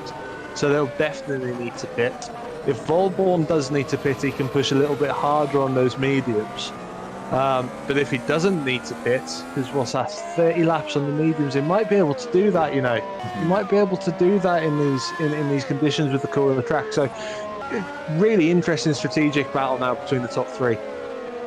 so they'll definitely need to pit. If Volborn does need to pit, he can push a little bit harder on those mediums. But if he doesn't need to pit, because what's that, 30 laps on the mediums, he might be able to do that, you know. He might be able to do that in these conditions with the core of the track. So really interesting strategic battle now between the top 3.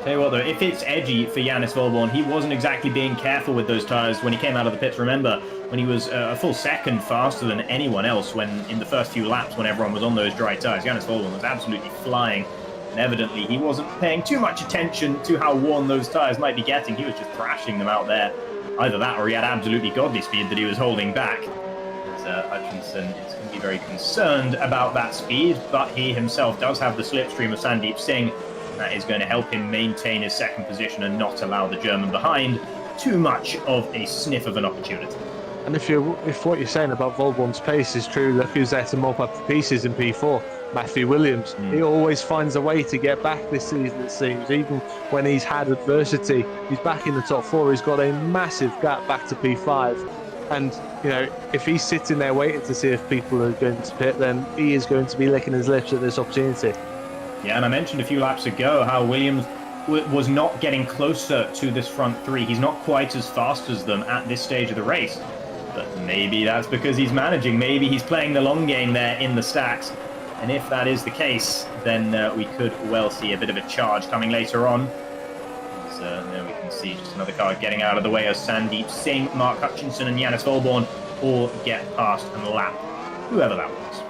Tell you what though, if it's edgy for Yannis Volborn, he wasn't exactly being careful with those tyres when he came out of the pits. Remember, when he was a full second faster than anyone else when in the first few laps when everyone was on those dry tyres, Yannis Volborn was absolutely flying. And evidently, he wasn't paying too much attention to how worn those tyres might be getting. He was just thrashing them out there. Either that or he had absolutely godly speed that he was holding back. Hutchinson is going to be very concerned about that speed, but he himself does have the slipstream of Sandeep Singh. And that is going to help him maintain his second position and not allow the German behind too much of a sniff of an opportunity. And if what you're saying about Volborn's pace is true, look who's there to mop up the pieces in P4. Matthew Williams. He always finds a way to get back this season, it seems. Even when he's had adversity, he's back in the top 4. He's got a massive gap back to P5. And, you know, if he's sitting there waiting to see if people are going to pit, then he is going to be licking his lips at this opportunity. Yeah, and I mentioned a few laps ago how Williams was not getting closer to this front 3. He's not quite as fast as them at this stage of the race. But maybe that's because he's managing. Maybe he's playing the long game there in the stacks. And if that is the case, then we could well see a bit of a charge coming later on. There we can see just another car getting out of the way as Sandeep Singh, Mark Hutchinson and Yannis Volborn all get past and lap whoever that was.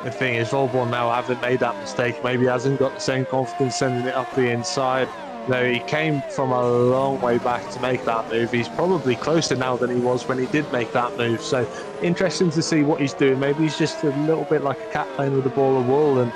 The thing is, Volborn now hasn't made that mistake. Maybe hasn't got the same confidence sending it up the inside. Though he came from a long way back to make that move. He's probably closer now than he was when he did make that move. So interesting to see what he's doing. Maybe he's just a little bit like a cat playing with a ball of wool and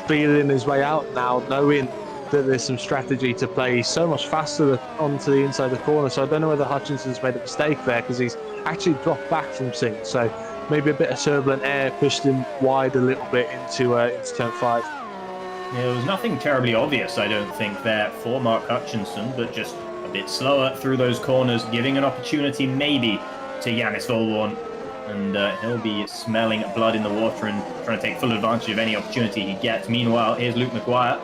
feeling his way out now, knowing that there's some strategy to play. He's so much faster onto the inside of the corner. So I don't know whether Hutchinson's made a mistake there, because he's actually dropped back from sync. So maybe a bit of turbulent air pushed him wide a little bit into turn 5. Yeah, there was nothing terribly obvious, I don't think, there for Mark Hutchinson, but just a bit slower through those corners, giving an opportunity maybe to Yannis Volborn. And he'll be smelling blood in the water and trying to take full advantage of any opportunity he gets. Meanwhile, here's Luke McGuire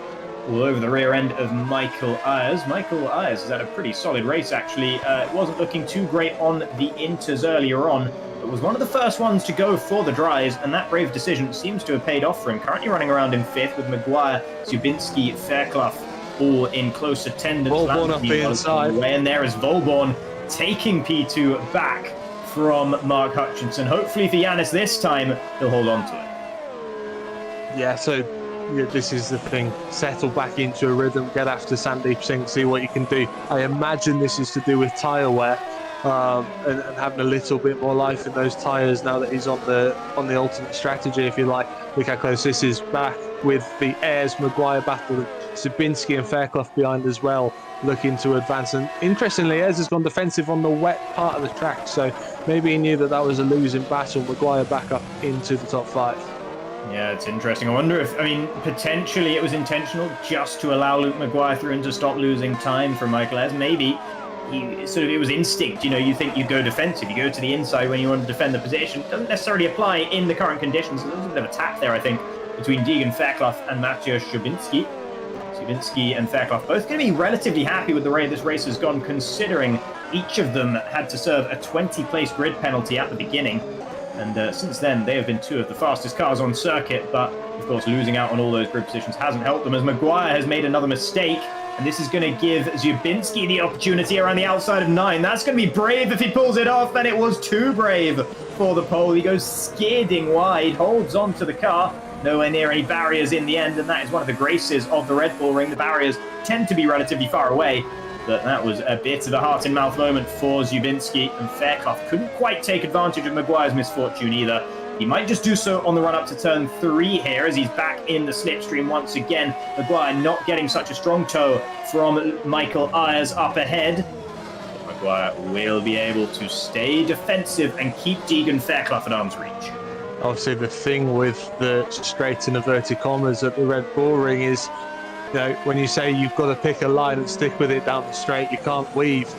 all over the rear end of Michael Ayers. Michael Ayers has had a pretty solid race, actually. It wasn't looking too great on the inters earlier on, but was one of the first ones to go for the dries, and that brave decision seems to have paid off for him. Currently running around in 5th with Maguire, Zubinski, Fairclough all in close attendance. Volborn up the inside. And there is Volborn taking P2 back from Mark Hutchinson. Hopefully for Yannis this time, he'll hold on to it. Yeah, so this is the thing. Settle back into a rhythm, get after Sandeep Singh, see what you can do. I imagine this is to do with tyre wear. And having a little bit more life in those tyres now that he's on the ultimate strategy, if you like. Look how close this is, back with the Ayers Maguire battle, Zubinski and Fairclough behind as well, looking to advance. And interestingly, Ayers has gone defensive on the wet part of the track, so maybe he knew that was a losing battle. Maguire back up into the top 5. Yeah, it's interesting. I wonder if, potentially it was intentional just to allow Luke Maguire through and to stop losing time for Michael Ayers. Maybe it was instinct. You think you go defensive, you go to the inside when you want to defend the position. It doesn't necessarily apply in the current conditions. There's a bit of attack there, I think, between Deegan Fairclough and Matthias Zubinski. Zubinski and Fairclough both going to be relatively happy with the way this race has gone, considering each of them had to serve a 20-place grid penalty at the beginning. And since then, they have been 2 of the fastest cars on circuit, but of course losing out on all those grid positions hasn't helped them, as Maguire has made another mistake. And this is going to give Zubinski the opportunity around the outside of 9. That's going to be brave if he pulls it off, and it was too brave for the pole. He goes skidding wide, holds on to the car, nowhere near any barriers in the end, and that is one of the graces of the Red Bull Ring. The barriers tend to be relatively far away, but that was a bit of a heart-in-mouth moment for Zubinski, and Fairclough couldn't quite take advantage of Maguire's misfortune either. He might just do so on the run up to turn 3 here, as he's back in the slipstream once again. Maguire not getting such a strong tow from Michael Ayers up ahead. Maguire will be able to stay defensive and keep Deegan Fairclough at arm's reach. Obviously, the thing with the straight and inverted commas at the Red Bull Ring is, when you say you've got to pick a line and stick with it down the straight, you can't weave.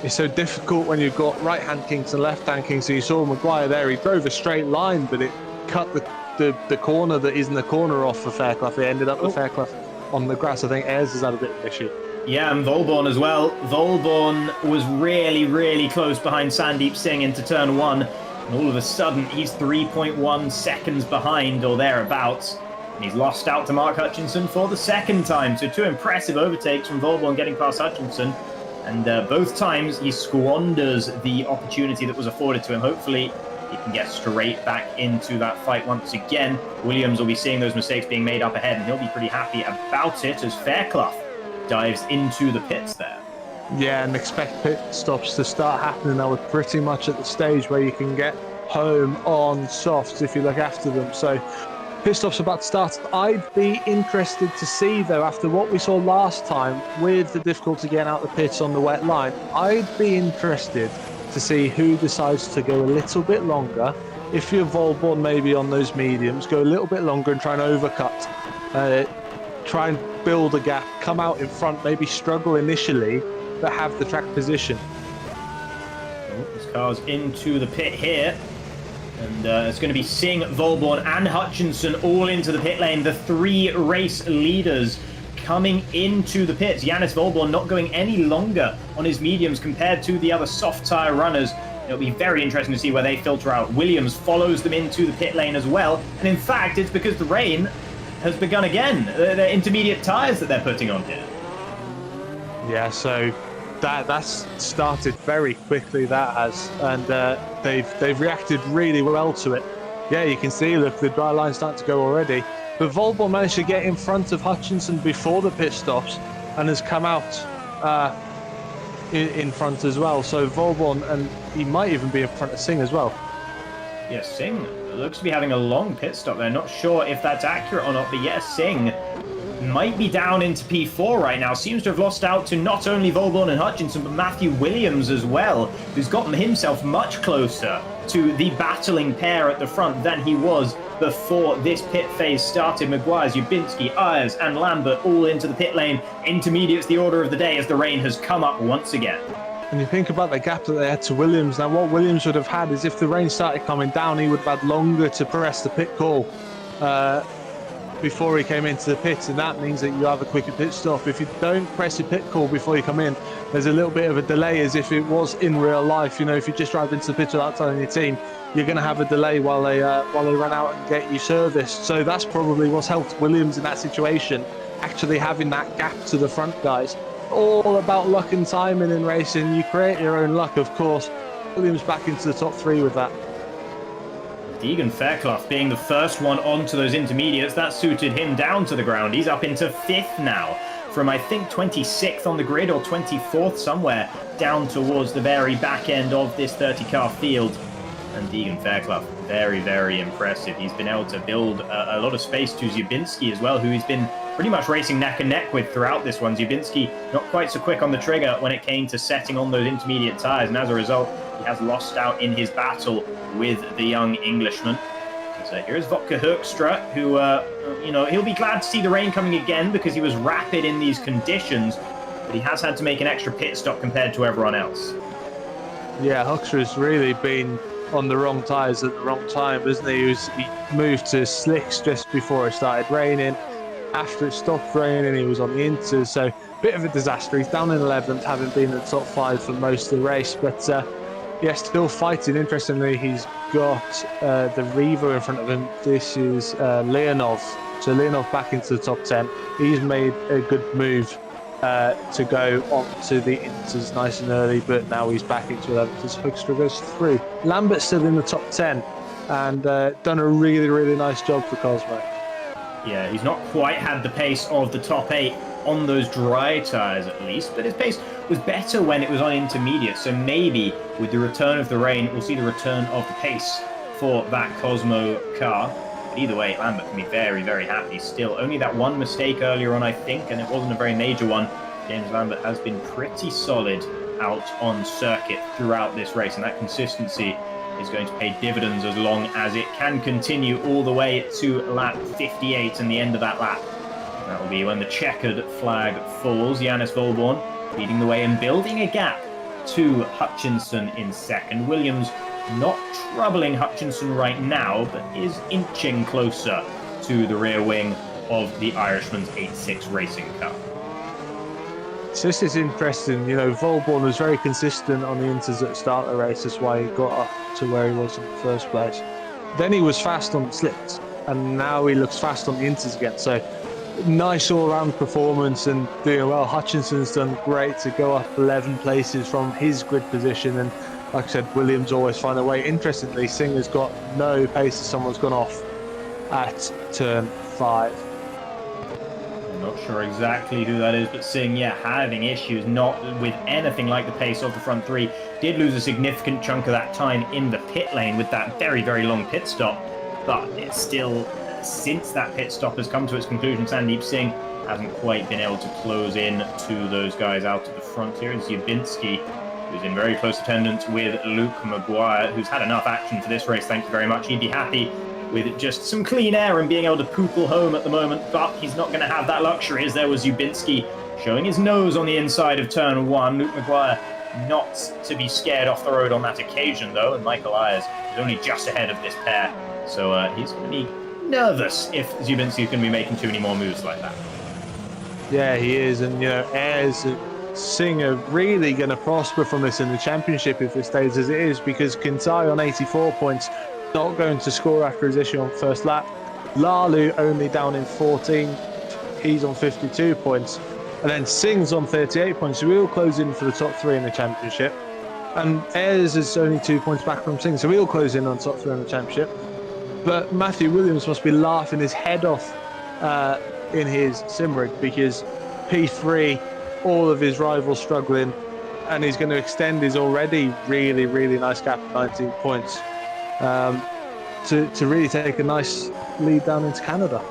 It's so difficult when you've got right-hand kinks and left-hand kinks. So you saw Maguire there, he drove a straight line, but it cut the corner that isn't the corner off for Fairclough. It ended up with Fairclough on the grass. I think Ayers has had a bit of an issue. Yeah, and Volborn as well. Volborn was really, really close behind Sandeep Singh into turn 1. And all of a sudden, he's 3.1 seconds behind or thereabouts. And he's lost out to Mark Hutchinson for the 2nd time. So 2 impressive overtakes from Volborn getting past Hutchinson. And both times he squanders the opportunity that was afforded to him. Hopefully he can get straight back into that fight once again. Williams will be seeing those mistakes being made up ahead, and he'll be pretty happy about it as Fairclough dives into the pits there. Yeah, and expect pit stops to start happening now. We're pretty much at the stage where you can get home on softs if you look after them. So pit stops about to start. I'd be interested to see, though, after what we saw last time with the difficulty getting out the pits on the wet line, I'd be interested to see who decides to go a little bit longer. If you're Volborn, maybe on those mediums, go a little bit longer and try and overcut. Try and build a gap, come out in front, maybe struggle initially, but have the track position. This car's into the pit here. And it's going to be Singh, Volborn and Hutchinson all into the pit lane. The 3 race leaders coming into the pits. Yannis Volborn not going any longer on his mediums compared to the other soft tyre runners. It'll be very interesting to see where they filter out. Williams follows them into the pit lane as well. And in fact, it's because the rain has begun again. They're intermediate tyres that they're putting on here. Yeah, so that's started very quickly, that has, and they've reacted really well to it. Yeah, you can see, look, the dry line's starting to go already. But Volborn managed to get in front of Hutchinson before the pit stops and has come out in front as well. So Volborn, and he might even be in front of Singh as well. Yeah, Singh looks to be having a long pit stop there. Not sure if that's accurate or not, but yes, Singh might be down into P4 right now. Seems to have lost out to not only Volborn and Hutchinson, but Matthew Williams as well, who's gotten himself much closer to the battling pair at the front than he was before this pit phase started. Maguire, Zubinski, Ayers and Lambert all into the pit lane. Intermediate's the order of the day as the rain has come up once again. And you think about the gap that they had to Williams. Now, what Williams would have had is if the rain started coming down, he would have had longer to press the pit call before he came into the pits, and that means that you have a quicker pit stop. If you don't press your pit call before you come in, there's a little bit of a delay as if it was in real life. You know, if you just drive into the pit without telling your team, you're going to have a delay while they run out and get you serviced. So that's probably what's helped Williams in that situation, actually having that gap to the front guys. All about luck and timing in racing. You create your own luck, of course. Williams back into the top 3 with that. Deegan Fairclough being the first one onto those intermediates, that suited him down to the ground. He's up into 5th now from, I think, 26th on the grid or 24th, somewhere down towards the very back end of this 30-car field. And Deegan Fairclough, very, very impressive. He's been able to build a lot of space to Zubinski as well, who he's been pretty much racing neck and neck with throughout this one. Zubinski not quite so quick on the trigger when it came to setting on those intermediate tyres, and as a result, he has lost out in his battle with the young Englishman. So here's Vodka Hoekstra, who, he'll be glad to see the rain coming again because he was rapid in these conditions, but he has had to make an extra pit stop compared to everyone else. Yeah, Hoekstra's really been on the wrong tyres at the wrong time, isn't he? He moved to slicks just before it started raining. After it stopped raining, he was on the inters, so bit of a disaster. He's down in 11th, having been in the top 5 for most of the race, but yeah, still fighting. Interestingly, he's got the Revo in front of him. This is Leonov. So Leonov back into the top 10. He's made a good move to go on to the inters nice and early, but now he's back into 11th as Hoekstra goes through. Lambert's still in the top 10 and done a really, really nice job for Cosmo. Yeah, he's not quite had the pace of the top 8 on those dry tyres at least, but his pace was better when it was on intermediate, so maybe with the return of the rain, we'll see the return of the pace for that Cosmo car. But either way, Lambert can be very, very happy still. Only that one mistake earlier on, I think, and it wasn't a very major one. James Lambert has been pretty solid out on circuit throughout this race, and that consistency is going to pay dividends as long as it can continue all the way to lap 58 and the end of that lap. That will be when the checkered flag falls. Yannis Volborn leading the way and building a gap to Hutchinson in second. Williams not troubling Hutchinson right now, but is inching closer to the rear wing of the Irishman's 8.6 racing car. So this is interesting. You know, Volborn was very consistent on the inters at the start of the race. That's why he got up to where he was in the first place. Then he was fast on the slicks, and now he looks fast on the inters again. So nice all-round performance and doing well. Hutchinson's done great to go up 11 places from his grid position, and like I said, Williams always find a way. Interestingly, Singh has got no pace as someone's gone off at turn 5. I'm not sure exactly who that is, but Singh, yeah, having issues, not with anything like the pace of the front 3. Did lose a significant chunk of that time in the pit lane with that very, very long pit stop, but it's still, since that pit stop has come to its conclusion, Sandeep Singh hasn't quite been able to close in to those guys out at the front here. And Zubinski, who's in very close attendance with Luke Maguire, who's had enough action for this race, thank you very much. He'd be happy with just some clean air and being able to poople home at the moment, but he's not going to have that luxury, as there was Zubinski showing his nose on the inside of turn 1. Luke Maguire not to be scared off the road on that occasion, though, and Michael Ayers is only just ahead of this pair, so he's going to be nervous if Zubinski is going to be making too many more moves like that. Yeah, he is, and you know, Ayers and Singh are really going to prosper from this in the championship if it stays as it is, because Kintai on 84 points, not going to score after his issue on first lap. Lalu only down in 14, he's on 52 points, and then Singh's on 38 points, so we'll close in for the top 3 in the championship. And Ayers is only 2 points back from Singh, so we'll close in on top 3 in the championship. But Matthew Williams must be laughing his head off in his sim rig, because P3, all of his rivals struggling, and he's going to extend his already really, really nice gap of 19 points to really take a nice lead down into Canada.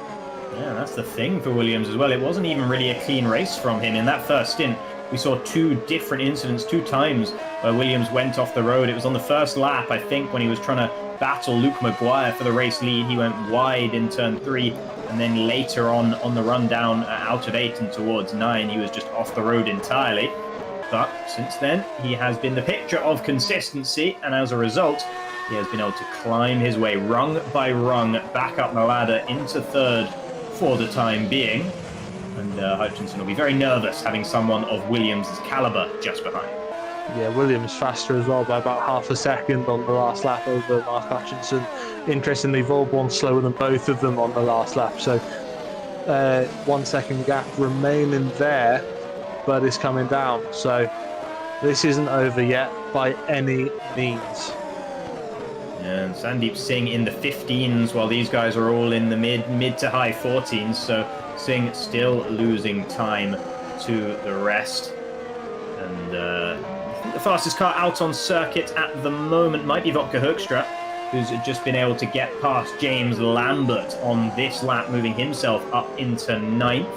Yeah, that's the thing for Williams as well. It wasn't even really a clean race from him in that first stint. We saw two different incidents, two times where Williams went off the road. It was on the first lap, I think, when he was trying to battle Luke Maguire for the race lead. He went wide in turn 3, and then later on the run down out of 8 and towards 9, he was just off the road entirely. But since then, he has been the picture of consistency, and as a result, he has been able to climb his way rung by rung back up the ladder into third for the time being. And Hutchinson will be very nervous having someone of Williams' caliber just behind. Yeah, Williams faster as well by about half a second on the last lap over Mark Hutchinson. Interestingly, Volborn slower than both of them on the last lap. So 1 second gap remaining there, but it's coming down. So this isn't over yet by any means. And Sandeep Singh in the 15s, while these guys are all in the mid to high 14s. So Singh still losing time to the rest. And I think the fastest car out on circuit at the moment might be Vodka Hoekstra, who's just been able to get past James Lambert on this lap, moving himself up into 9th.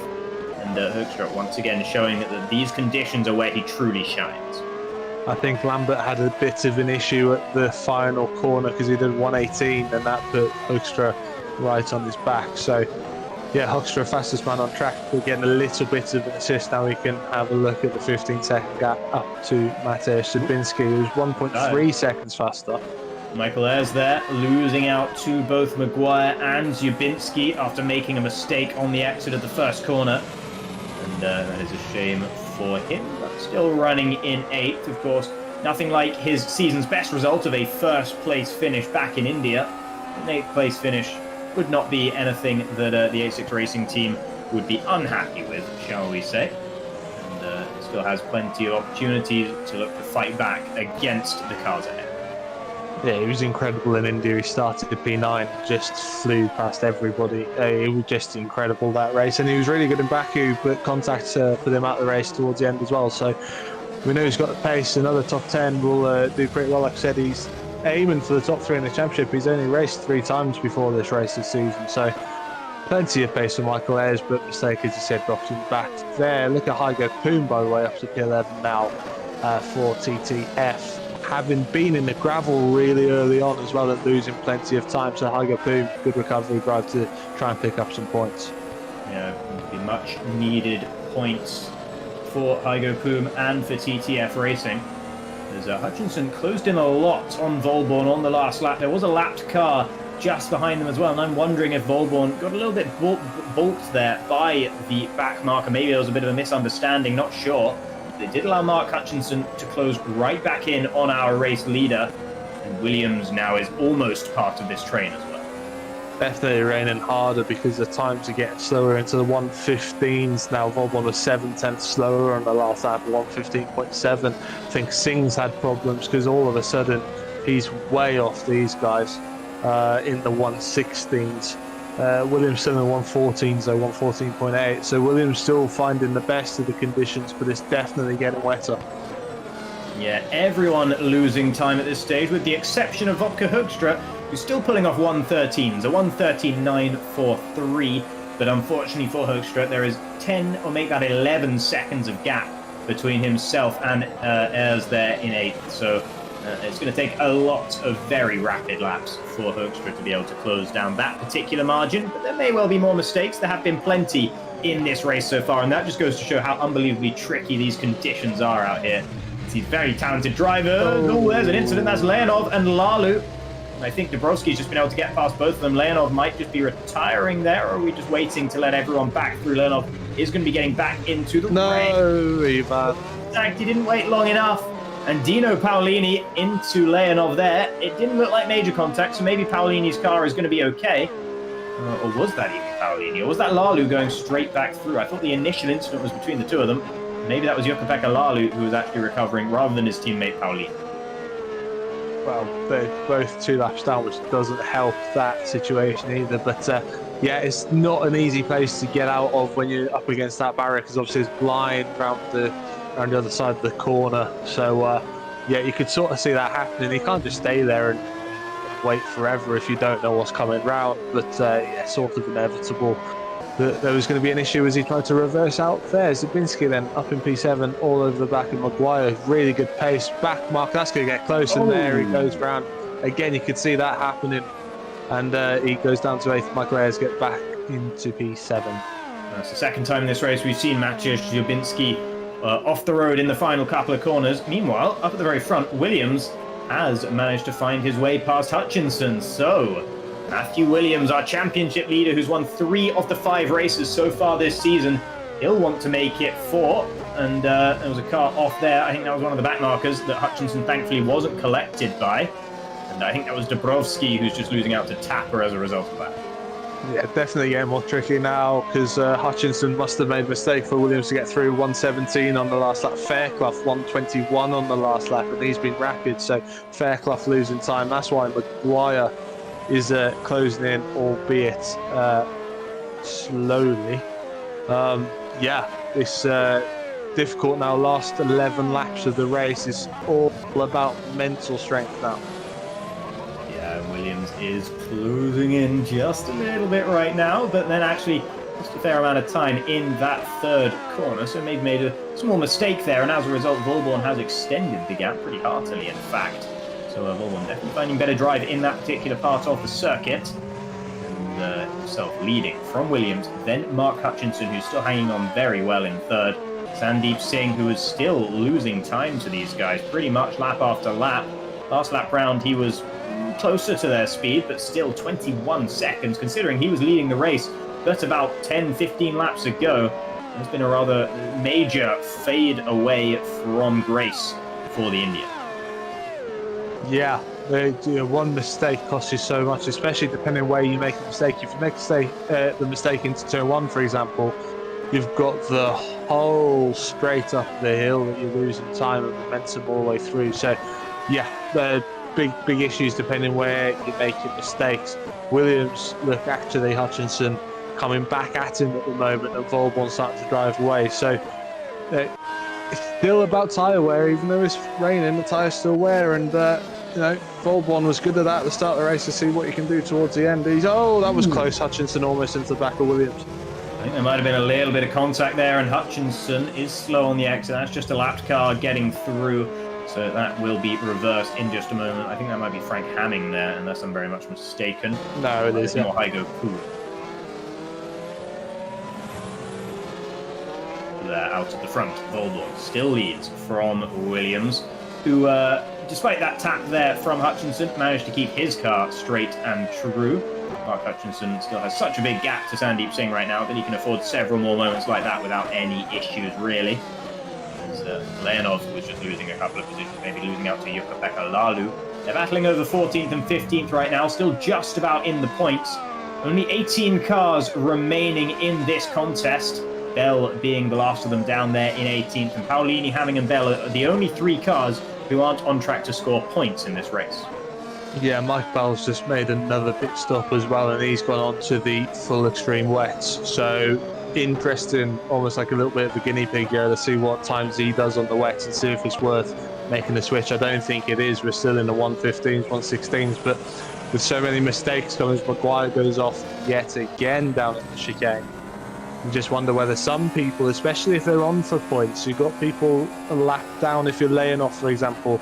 And Hoekstra once again showing that these conditions are where he truly shines. I think Lambert had a bit of an issue at the final corner because he did 118, and that put Hoekstra right on his back. So, yeah, Hoekstra fastest man on track. We're getting a little bit of an assist. Now we can have a look at the 15-second gap up to Mateusz Sabinski, who's 1.3 seconds faster. Michael Ayres there, losing out to both Maguire and Zubinski after making a mistake on the exit of the first corner. And that is a shame for him, but still running in 8th, of course. Nothing like his season's best result of a first-place finish back in India. An 8th-place finish would not be anything that the 86 Racing team would be unhappy with, shall we say. And still has plenty of opportunities to look to fight back against the cars ahead. Yeah, he was incredible in India. He started at P9, just flew past everybody. It was just incredible, that race. And he was really good in Baku, but contact put him out of the race towards the end as well. So we know he's got the pace. Another top 10 will do pretty well. Like I said, he's aiming for the top 3 in the championship. He's only raced 3 times before this race this season. So plenty of pace for Michael Ayres, but mistake, as you said, dropped him back there. Look at Hygo Poom, by the way, up to P11 now for TTF. Having been in the gravel really early on as well and losing plenty of time. So Hygo Poom, good recovery drive to try and pick up some points. Yeah, be much needed points for Hygo Poom and for TTF Racing. As Hutchinson closed in a lot on Volborn on the last lap. There was a lapped car just behind them as well, and I'm wondering if Volborn got a little bit balked there by the back marker. Maybe there was a bit of a misunderstanding, not sure. They did allow Mark Hutchinson to close right back in on our race leader, and Williams now is almost part of this train as well. Definitely raining harder because the times are getting slower into the 1:15s now. Volborn was 7/10 slower on the last lap, 1:15.7. I think Singh's had problems because all of a sudden he's way off these guys in the 1:16s. Williams still in the 1:14s, though, 1:14.8. So Williams still finding the best of the conditions, but it's definitely getting wetter. Yeah, everyone losing time at this stage, with the exception of Vodka Hoekstra, who's still pulling off 1:13s, a 1:13.943. But unfortunately for Hoekstra, there is 10, or make that 11 seconds of gap between himself and Ayres there in 8th. So it's going to take a lot of very rapid laps for Hoekstra to be able to close down that particular margin. But there may well be more mistakes. There have been plenty in this race so far, and that just goes to show how unbelievably tricky these conditions are out here. He's a very talented driver. Oh, there's an incident. That's Leonov and Lalu. And I think Dabrowski's just been able to get past both of them. Leonov might just be retiring there, or are we just waiting to let everyone back through? Leonov is going to be getting back into the race. No, Ewan. In fact, he didn't wait long enough. And Dino Paolini into Leonov there. It didn't look like major contact, so maybe Paolini's car is going to be okay. Or was that even Paolini? Or was that Lalu going straight back through? I thought the initial incident was between the two of them. Maybe that was Jukka-Pekka Lalu who was actually recovering rather than his teammate Paolini. well, they're both 2 laps down, which doesn't help that situation either. But yeah, it's not an easy place to get out of when you're up against that barrier, because obviously it's blind around the other side of the corner. So yeah, you could sort of see that happening. You can't just stay there and wait forever if you don't know what's coming round. But yeah, sort of inevitable that there was going to be an issue as he tried to reverse out there. Zabinski then up in P7 all over the back of Maguire. Really good pace. Back mark, that's going to get close. And there he goes round. Again, you could see that happening. And he goes down to 8th. Maguire's get back into P7. That's the second time in this race we've seen Maciej Zabinski off the road in the final couple of corners. Meanwhile, up at the very front, Williams has managed to find his way past Hutchinson. So Matthew Williams, our championship leader, who's won 3 of the 5 races so far this season, he'll want to make it 4. And there was a car off there. I think that was one of the back markers that Hutchinson thankfully wasn't collected by. And I think that was Dabrowski, who's just losing out to Tapper as a result of that. Yeah, definitely getting more tricky now, because Hutchinson must have made a mistake for Williams to get through. 117 on the last lap. Fairclough 121 on the last lap, and he's been rapid. So Fairclough losing time. That's why Maguire is closing in, albeit slowly. Yeah, it's difficult now. Last 11 laps of the race is all about mental strength now. Yeah, Williams is closing in just a little bit right now, but then actually just a fair amount of time in that third corner, so maybe made a small mistake there, and as a result, Volborn has extended the gap pretty heartily, in fact. So Volborn definitely finding better drive in that particular part of the circuit, and himself leading from Williams. Then Mark Hutchinson, who's still hanging on very well in third. Sandeep Singh, who is still losing time to these guys pretty much lap after lap. Last lap round, he was closer to their speed, but still 21 seconds, considering he was leading the race but about 10-15 laps ago. There's been a rather major fade away from grace for the Indian. Yeah, one mistake costs you so much, especially depending where you make a mistake. If you make the mistake into turn 1, for example, you've got the whole straight up the hill that you're losing time and momentum all the way through. So yeah, big issues depending where you're making mistakes. Williams, look, actually Hutchinson coming back at him at the moment, and Volborn starting to drive away. So it's still about tyre wear, even though it's raining, the tyre's still wear. And Volborn was good at that at the start of the race, to see what you can do towards the end. That was close. Hutchinson almost into the back of Williams. I think there might have been a little bit of contact there, and Hutchinson is slow on the exit. That's just a lapped car getting through. So that will be reversed in just a moment. I think that might be Frank Hamming there, unless I'm very much mistaken. No, it is. More Hygo Poo. There, out at the front, Volborn still leads from Williams, who, despite that tap there from Hutchinson, managed to keep his car straight and true. Mark Hutchinson still has such a big gap to Sandeep Singh right now that he can afford several more moments like that without any issues, really. Leonov was just losing a couple of positions, maybe losing out to Jukka-Pekka Lalu. They're battling over 14th and 15th right now, still just about in the points. Only 18 cars remaining in this contest. Bell being the last of them down there in 18th, and Paolini, Hamming and Bell are the only 3 cars who aren't on track to score points in this race. Yeah, Mike Bell's just made another pit stop as well, and he's gone on to the full extreme wets. So interesting, almost like a little bit of a guinea pig here, to see what times he does on the wets and see if it's worth making the switch. I don't think it is. We're still in the 115s, 116s, but with so many mistakes coming, Maguire goes off yet again down at the chicane. You just wonder whether some people, especially if they're on for points, you've got people a lap down. If you're laying off, for example,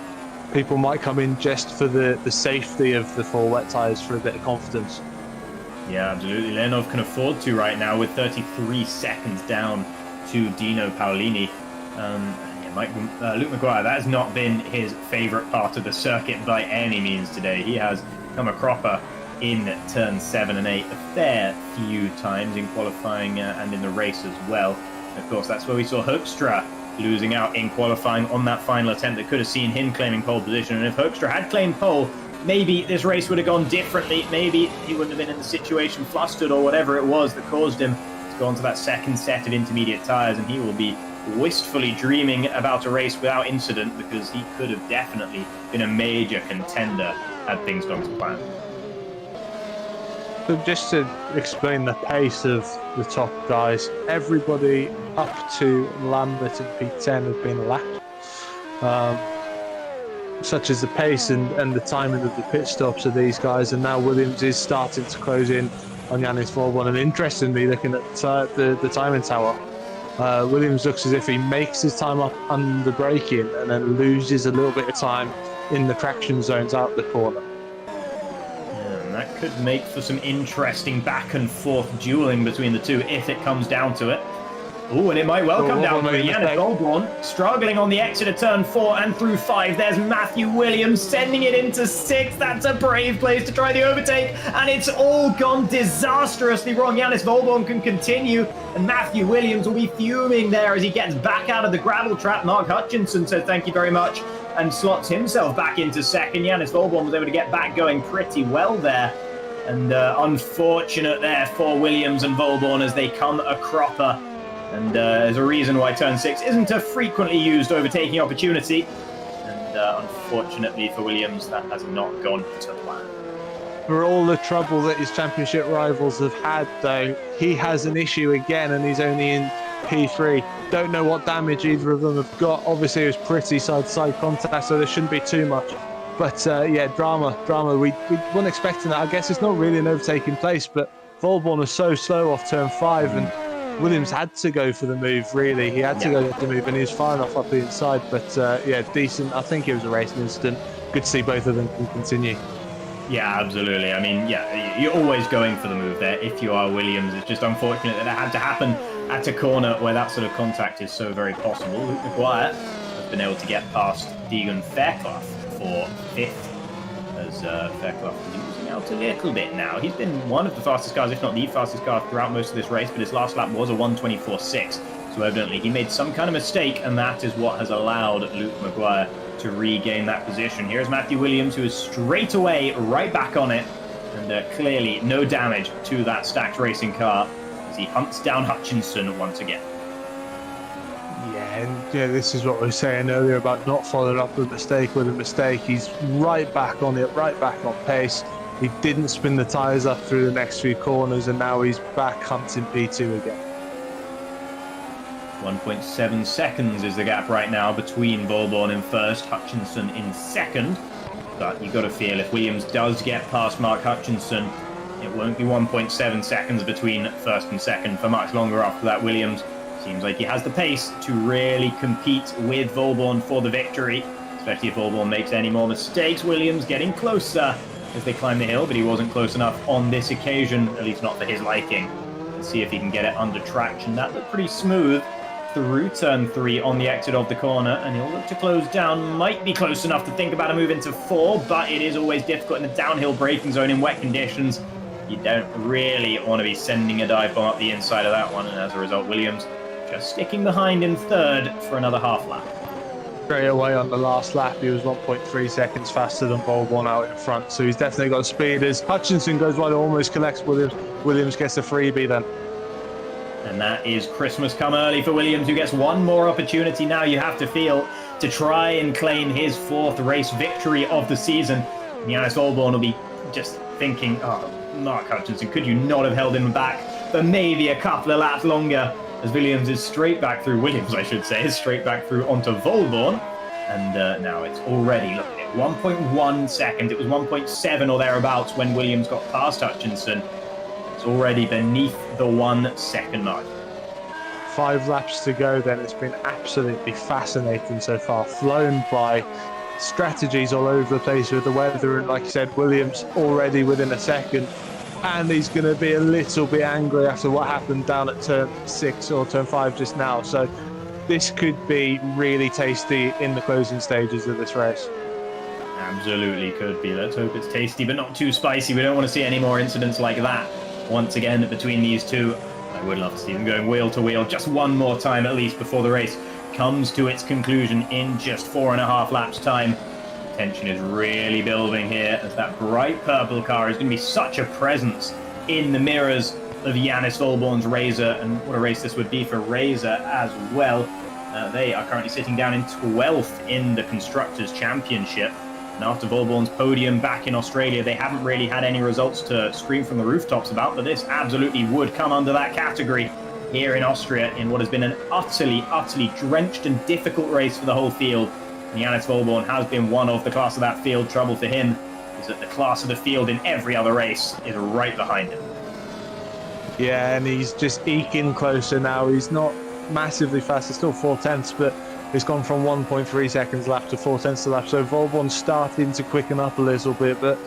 people might come in just for the safety of the full wet tyres, for a bit of confidence. Yeah, absolutely. Leonov can afford to right now, with 33 seconds down to Dino Paolini. Luke Maguire, that has not been his favourite part of the circuit by any means today. He has come a cropper in turn 7 and 8 a fair few times in qualifying and in the race as well. And of course, that's where we saw Hoekstra losing out in qualifying on that final attempt that could have seen him claiming pole position. And if Hoekstra had claimed pole, maybe this race would have gone differently. Maybe he wouldn't have been in the situation, flustered or whatever it was that caused him to go onto that second set of intermediate tyres, and he will be wistfully dreaming about a race without incident, because he could have definitely been a major contender had things gone to plan. So just to explain the pace of the top guys, everybody up to Lambert and P10 have been lapped. Such as the pace and the timing of the pit stops of these guys, and now Williams is starting to close in on Yannis Vollborn. And interestingly, looking at the timing tower, Williams looks as if he makes his time up under braking and then loses a little bit of time in the traction zones out the corner. And that could make for some interesting back and forth dueling between the two if it comes down to it. Oh, and it might well come down to it. Yannis Vollborn struggling on the exit of turn 4 and through 5. There's Matthew Williams sending it into 6. That's a brave place to try the overtake, and it's all gone disastrously wrong. Yannis Vollborn can continue, and Matthew Williams will be fuming there as he gets back out of the gravel trap. Mark Hutchinson says thank you very much and slots himself back into second. Yannis Vollborn was able to get back going pretty well there. And unfortunate there for Williams and Vollborn as they come a cropper. And there's a reason why turn 6 isn't a frequently used overtaking opportunity. And unfortunately for Williams, that has not gone to plan. For all the trouble that his championship rivals have had, though, he has an issue again, and he's only in P3. Don't know what damage either of them have got. Obviously, it was pretty side-to-side contact, so there shouldn't be too much. But yeah, drama. We weren't expecting that. I guess it's not really an overtaking place, but Vollborn was so slow off turn 5, and Williams had to go for the move, really. He had to go for the move, and he was far enough up the inside. But yeah, decent. I think it was a racing incident. Good to see both of them can continue. Yeah, absolutely. I mean, yeah, you're always going for the move there if you are Williams. It's just unfortunate that it had to happen at a corner where that sort of contact is so very possible. Luke Maguire has been able to get past Deegan Fairclough for 5th, as Fairclough is losing out a little bit now. He's been one of the fastest cars, if not the fastest car, throughout most of this race, but his last lap was a 1:24.6. So evidently he made some kind of mistake, and that is what has allowed Luke Maguire to regain that position. Here's Matthew Williams, who is straight away right back on it, and clearly no damage to that stacked racing car as he hunts down Hutchinson once again. Yeah, and yeah, this is what we were saying earlier about not following up the mistake with a mistake. He's right back on it, right back on pace. He didn't spin the tyres up through the next few corners, and now he's back hunting P2 again. 1.7 seconds is the gap right now between Vollborn in first, Hutchinson in second. But you've got to feel if Williams does get past Mark Hutchinson, it won't be 1.7 seconds between first and second for much longer after that. Williams seems like he has the pace to really compete with Vollborn for the victory, especially if Vollborn makes any more mistakes. Williams getting closer as they climb the hill, but he wasn't close enough on this occasion, at least not for his liking. Let's see if he can get it under traction. That looked pretty smooth through turn 3 on the exit of the corner, and he'll look to close down. Might be close enough to think about a move into 4, but it is always difficult in the downhill braking zone in wet conditions. You don't really want to be sending a dive bomb up the inside of that one, and as a result, Williams just sticking behind in third for another half lap. Straight away on the last lap, he was 1.3 seconds faster than Vollborn out in front, so he's definitely got speed. As Hutchinson goes wide, almost collects Williams. Williams gets a freebie then. And that is Christmas come early for Williams, who gets one more opportunity now, you have to feel, to try and claim his 4th race victory of the season. And Yannis Vollborn will be just thinking, oh, Mark Hutchinson, could you not have held him back for maybe a couple of laps longer? As Williams is straight back through, is straight back through onto Vollborn. And now it's already, look at it, 1.1 seconds. It was 1.7 or thereabouts when Williams got past Hutchinson. It's already beneath the 1 second mark. 5 laps to go then. It's been absolutely fascinating so far. Flown by, strategies all over the place with the weather, and like you said, Williams already within a second. And he's going to be a little bit angry after what happened down at turn 6 or turn 5 just now. So this could be really tasty in the closing stages of this race. Absolutely could be. Let's hope it's tasty, but not too spicy. We don't want to see any more incidents like that once again between these two. I would love to see them going wheel to wheel just one more time at least before the race comes to its conclusion in just 4.5 laps time. Tension is really building here as that bright purple car is going to be such a presence in the mirrors of Yannis Volborn's Razor, and what a race this would be for Razor as well. They are currently sitting down in 12th in the Constructors' Championship. And after Volborn's podium back in Australia, they haven't really had any results to scream from the rooftops about, but this absolutely would come under that category here in Austria in what has been an utterly drenched and difficult race for the whole field. And Yannis Volborn has been one of the class of that field. Trouble for him is that the class of the field in every other race is right behind him. Yeah, and he's just eking closer now. He's not massively fast. It's still 4/10, but it's gone from 1.3 seconds lap to 4/10 to lap. So Volborn's starting to quicken up a little bit, but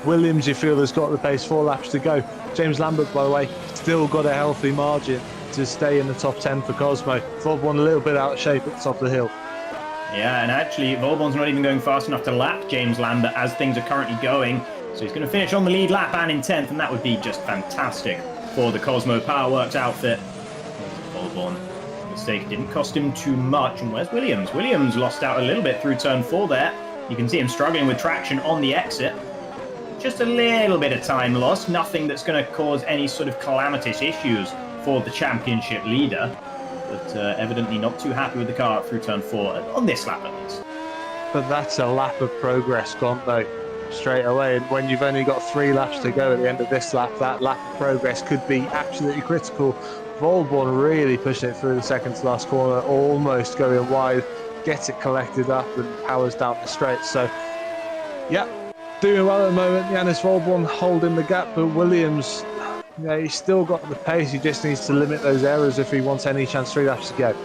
Williams, you feel, has got the pace, 4 laps to go. James Lambert, by the way, still got a healthy margin to stay in the top 10 for Cosmo. Volborn a little bit out of shape at the top of the hill. Yeah, and actually, Volborn's not even going fast enough to lap James Lambert as things are currently going. So he's going to finish on the lead lap and in 10th, and that would be just fantastic for the Cosmo Powerworks outfit. Volborn, mistake didn't cost him too much. And where's Williams? Williams lost out a little bit through turn 4 there. You can see him struggling with traction on the exit. Just a little bit of time lost, nothing that's going to cause any sort of calamitous issues for the championship leader, but evidently not too happy with the car through turn 4, on this lap at least. But that's a lap of progress gone, though, straight away. And when you've only got 3 laps to go at the end of this lap, that lap of progress could be absolutely critical. Volborn really pushing it through the second to last corner, almost going wide, gets it collected up and powers down the straight. So, yeah, doing well at the moment. Yannis Volborn holding the gap, but Williams, yeah, he's still got the pace. He just needs to limit those errors if he wants any chance. 3 laps to go.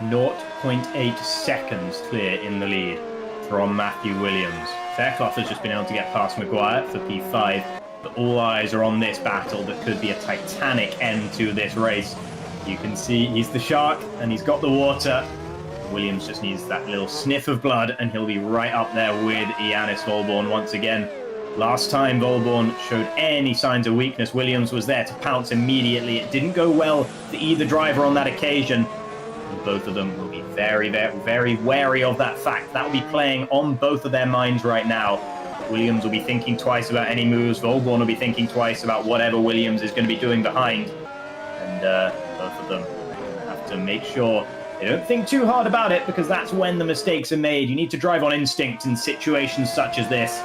0.8 seconds clear in the lead from Matthew Williams. Fairclough has just been able to get past Maguire for P5, but all eyes are on this battle that could be a titanic end to this race. You can see he's the shark and he's got the water. Williams just needs that little sniff of blood and he'll be right up there with Yannis Volborn once again. Last time Volborn showed any signs of weakness, Williams was there to pounce immediately. It didn't go well for either driver on that occasion. And both of them will be very wary of that fact. That will be playing on both of their minds right now. Williams will be thinking twice about any moves. Volborn will be thinking twice about whatever Williams is going to be doing behind. And both of them are going to have to make sure they don't think too hard about it, because that's when the mistakes are made. You need to drive on instinct in situations such as this.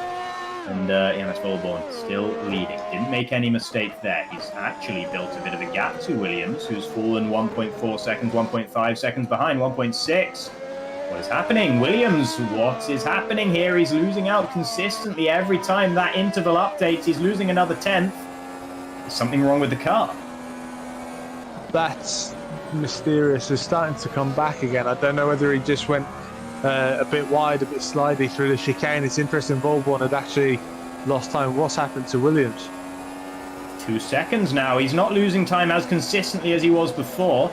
And Yannis Volborn still leading. Didn't make any mistake there. He's actually built a bit of a gap to Williams, who's fallen 1.4 seconds, 1.5 seconds behind, 1.6. What is happening? Williams, what is happening here? He's losing out consistently every time that interval updates. He's losing another 10th. There's something wrong with the car. That's mysterious. It's starting to come back again. I don't know whether he just went a bit wide, a bit slidey through the chicane. It's interesting, Volborn had actually lost time. What's happened to Williams? 2 seconds now. He's not losing time as consistently as he was before.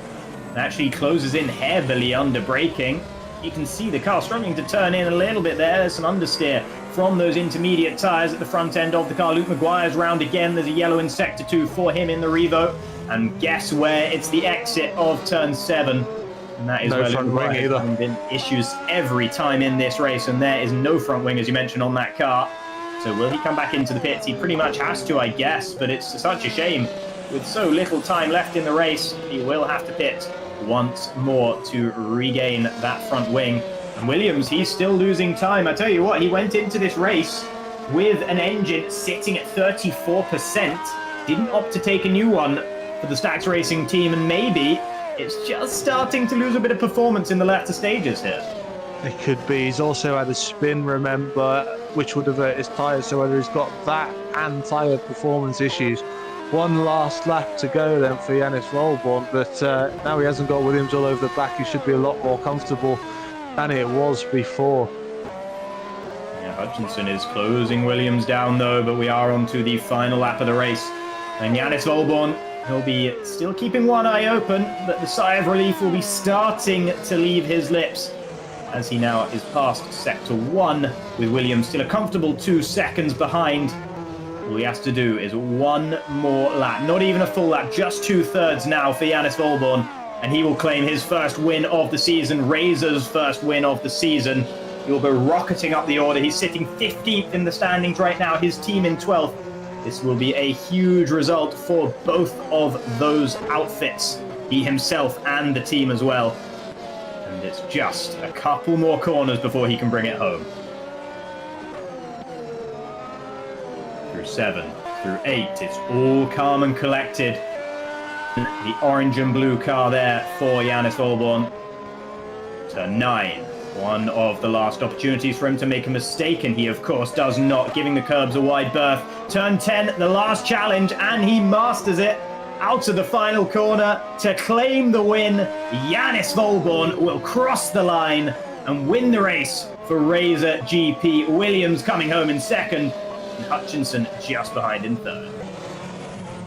And actually closes in heavily under braking. You can see the car struggling to turn in a little bit there. There's some understeer from those intermediate tyres at the front end of the car. Luke Maguire's round again. There's a yellow in Sector 2 for him in the Revo. And guess where? It's the exit of Turn 7. And that is no where front Luke wing Maguire either. has been issues every time in this race. And there is no front wing, as you mentioned, on that car. So will he come back into the pits? He pretty much has to, I guess. But it's such a shame. With so little time left in the race, he will have to pit once more to regain that front wing. And Williams, he's still losing time. I tell you what, he went into this race with an engine sitting at 34%, didn't opt to take a new one for the Stax Racing team, and maybe it's just starting to lose a bit of performance in the latter stages here. It could be. He's also had a spin, remember, which would have hurt his tyres, so whether he's got that and tyre performance issues. One last lap to go then for Yannis Volborn, but now he hasn't got Williams all over the back. He should be a lot more comfortable than it was before. Yeah, Hutchinson is closing Williams down though, but we are on to the final lap of the race. And Yannis Volborn, he'll be still keeping one eye open, but the sigh of relief will be starting to leave his lips as he now is past Sector 1 with Williams still a comfortable 2 seconds behind. All he has to do is one more lap, not even a full lap, just 2/3 now for Yannis Volborn, and he will claim his first win of the season, Razor's first win of the season. He will go rocketing up the order. He's sitting 15th in the standings right now, his team in 12th. This will be a huge result for both of those outfits, he himself and the team as well. And it's just a couple more corners before he can bring it home. Through 7, through 8, it's all calm and collected. The orange and blue car there for Yannis Volborn. Turn 9, one of the last opportunities for him to make a mistake, and he of course does not, giving the curbs a wide berth. Turn 10, the last challenge, and he masters it. Out of the final corner to claim the win. Yannis Volborn will cross the line and win the race for Razor GP. Williams coming home in second, and Hutchinson just behind in third.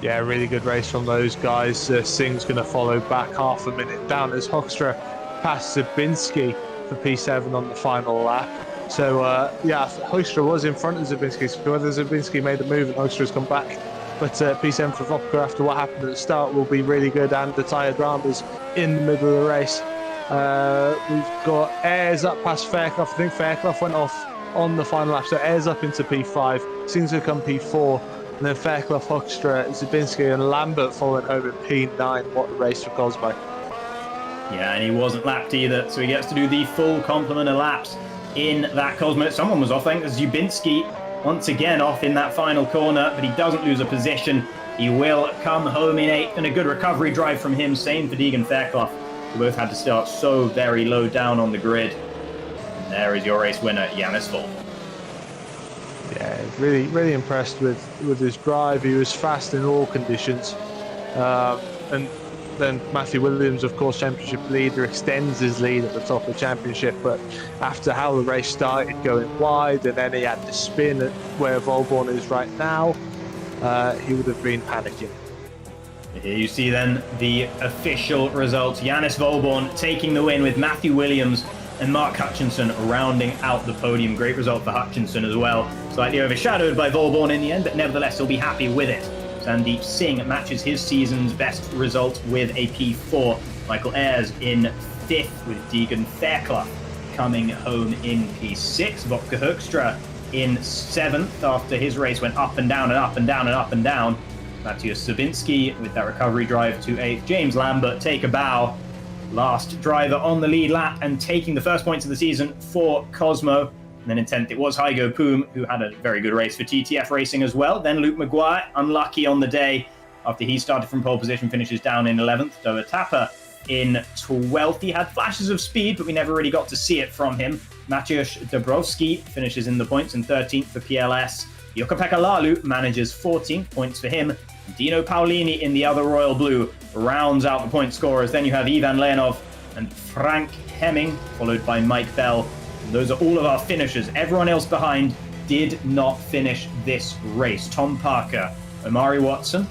Yeah, really good race from those guys. Singh's going to follow back half a minute down as Hoekstra passed Zabinski for P7 on the final lap. So, yeah, Hoekstra was in front of Zabinski. So whether Zabinski made a move and Hoekstra's come back. But P7 for Vodka after what happened at the start will be really good, and the tyre dramas in the middle of the race. We've got Ayres up past Fairclough. I think Fairclough went off on the final lap. So Ayres up into P5. Singh's going to come P4. And then Fairclough, Hoekstra, Zabinski and Lambert following home in P9. What a race for Cosmo. Yeah, and he wasn't lapped either, so he gets to do the full complement of laps in that Cosmo. Someone was off, I think, Zabinski once again off in that final corner, but he doesn't lose a position. He will come home in 8th, and a good recovery drive from him. Same for Deegan Fairclough, who both had to start so very low down on the grid. And there is your race winner, Yannis Volborn. Yeah, really, really impressed with his drive. He was fast in all conditions. And then Matthew Williams, of course, championship leader, extends his lead at the top of the championship. But after how the race started going wide, and then he had to spin at where Volborn is right now, he would have been panicking. Here you see then the official results. Yannis Volborn taking the win with Matthew Williams and Mark Hutchinson rounding out the podium. Great result for Hutchinson as well. Slightly overshadowed by Volborn in the end, but nevertheless he'll be happy with it. Sandeep Singh matches his season's best result with a P4. Michael Ayres in 5th with Deegan Fairclough coming home in P6. Vodka Hoekstra in 7th after his race went up and down and up and down and up and down. Matthias Zabinski with that recovery drive to 8th. James Lambert take a bow. Last driver on the lead lap and taking the first points of the season for Cosmo. And then in 10th, it was Hygo Poom, who had a very good race for TTF Racing as well. Then Luke Maguire, unlucky on the day after he started from pole position, finishes down in 11th. Doa Tapper in 12th. He had flashes of speed, but we never really got to see it from him. Maciusz Dabrowski finishes in the points in 13th for PLS. Jukka-Pekka Lalu manages 14 points for him. Dino Paolini in the other Royal Blue rounds out the point scorers. Then you have Ivan Leonov and Frank Hemming, followed by Mike Bell. And those are all of our finishers. Everyone else behind did not finish this race. Tom Parker, Omari Watson,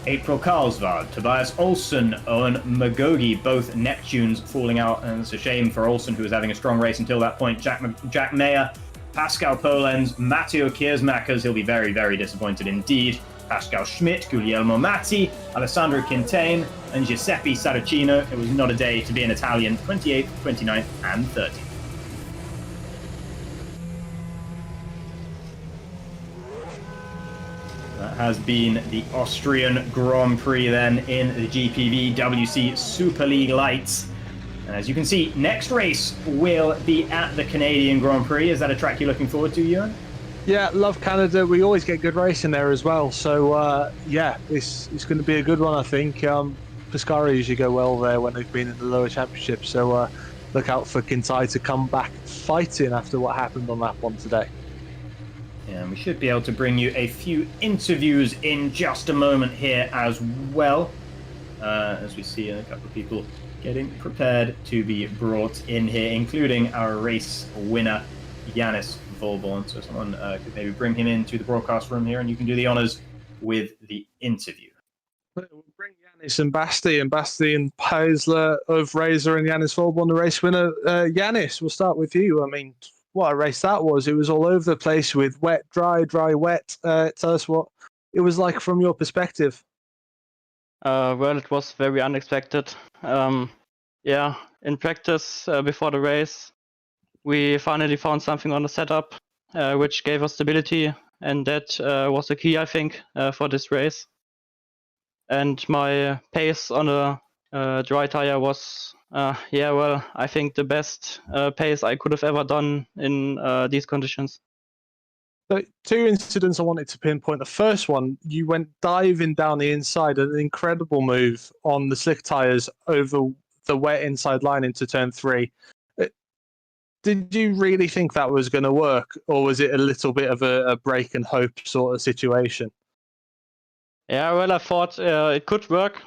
April Carlsvard, Tobias Olsen, Owen Magogi, both Neptunes falling out. And it's a shame for Olsen, who was having a strong race until that point. Jack Mayer, Pascal Polenz, Matteo Kiersmakers, he'll be very, very disappointed indeed. Pascal Schmidt, Guglielmo Matti, Alessandro Quintain, and Giuseppe Saracino. It was not a day to be an Italian. 28th, 29th, and 30th. That has been the Austrian Grand Prix then in the GPVWC Superleague Lights. And as you can see, next race will be at the Canadian Grand Prix. Is that a track you're looking forward to, Ewan? Yeah, love Canada. We always get good racing there as well. So, yeah, it's going to be a good one, I think. Pescara usually go well there when they've been in the lower championship. So look out for Kintai to come back fighting after what happened on that one today. Yeah, and we should be able to bring you a few interviews in just a moment here as well. As we see a couple of people getting prepared to be brought in here, including our race winner, Yannis Volborn. So someone could maybe bring him into the broadcast room here, and you can do the honors with the interview. We'll bring Yannis and Basti and Paisler of Razor and Yannis Volborn, the race winner. Yannis, we'll start with you. I mean, what a race that was. It was all over the place with wet, dry, dry, wet. Tell us what it was like from your perspective. Well, it was very unexpected. Yeah, in practice before the race, we finally found something on the setup which gave us stability and that was the key, I think, for this race. And my pace on a dry tire was, I think the best pace I could have ever done in these conditions. So, two incidents I wanted to pinpoint. The first one, you went diving down the inside, an incredible move on the slick tires over the wet inside line into turn 3. Did you really think that was going to work, or was it a little bit of a break and hope sort of situation? Yeah, well, I thought it could work.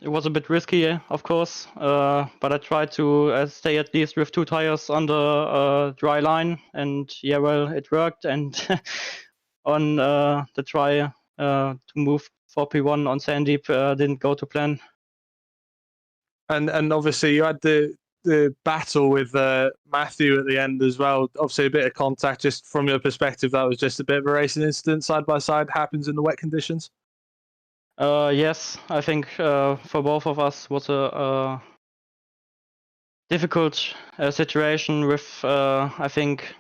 It was a bit risky, of course, but I tried to stay at least with 2 tires on the dry line, and yeah, well, it worked. And on the try to move for P1 on Sandeep didn't go to plan. And obviously you had the battle with Matthew at the end as well. Obviously a bit of contact. Just from your perspective, that was just a bit of a racing incident side by side. Happens in the wet conditions. Yes, I think for both of us was a difficult situation with I think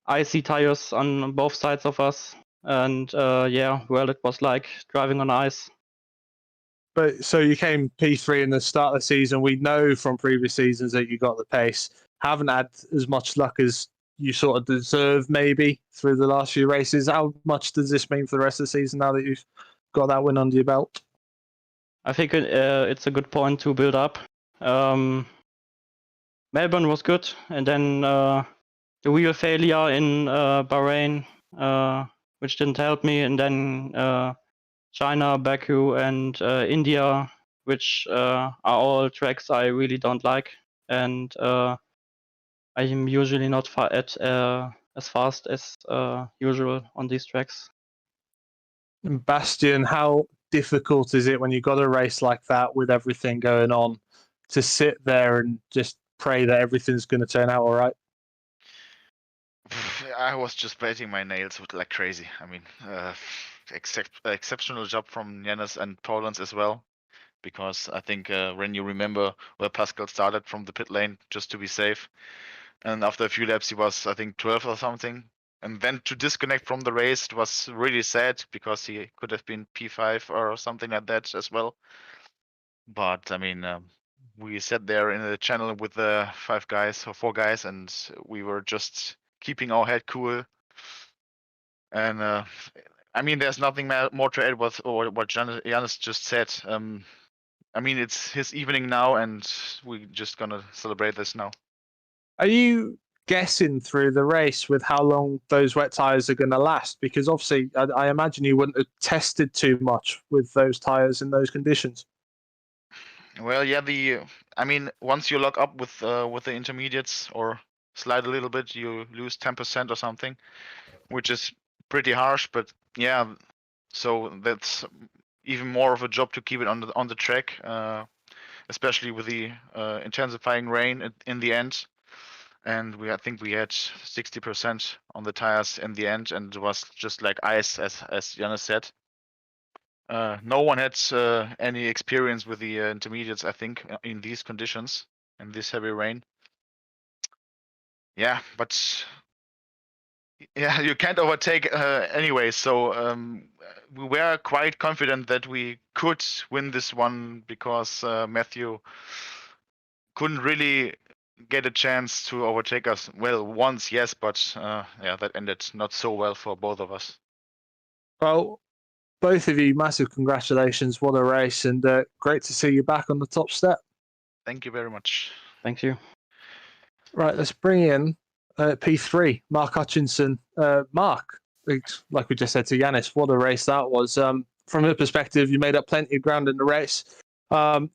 icy tires on both sides of us, and it was like driving on ice. But so you came P3 in the start of the season. We know from previous seasons that you got the pace. Haven't had as much luck as you sort of deserve, maybe, through the last few races. How much does this mean for the rest of the season now that you've got that win under your belt? I think it's a good point to build up. Melbourne was good, and then the wheel failure in Bahrain, which didn't help me, and then China, Baku, and India, which are all tracks I really don't like, and I am usually not as fast as usual on these tracks. And Bastian, how difficult is it when you've got a race like that with everything going on to sit there and just pray that everything's going to turn out all right? I was just biting my nails like crazy. I mean, exceptional job from Janis and Poland as well, because I think when you remember where Pascal started from the pit lane just to be safe, and after a few laps he was, I think, 12th or something, and then to disconnect from the race, it was really sad because he could have been P5 or something like that as well. But I mean, we sat there in the channel with the 4 guys, and we were just keeping our head cool. And I mean, there's nothing more to add what Janis just said. I mean, it's his evening now, and we're just gonna celebrate this now. Are you guessing through the race with how long those wet tires are going to last? Because obviously, I imagine you wouldn't have tested too much with those tires in those conditions. Well, yeah, I mean, once you lock up with the intermediates or slide a little bit, you lose 10% or something, which is pretty harsh. But yeah, so that's even more of a job to keep it on the track, especially with the intensifying rain in the end. And I think we had 60% on the tires in the end, and it was just like ice, as Janis said. No one had any experience with the intermediates, I think, in these conditions, in this heavy rain. Yeah, but yeah, you can't overtake anyway. So we were quite confident that we could win this one because Matthew couldn't really get a chance to overtake us. Well, once, yes, but yeah, that ended not so well for both of us. Well, both of you, massive congratulations. What a race, and great to see you back on the top step. Thank you very much. Thank you. Right, let's bring in P3, Mark Hutchinson. Mark, like we just said to Janis, what a race that was. From your perspective, you made up plenty of ground in the race.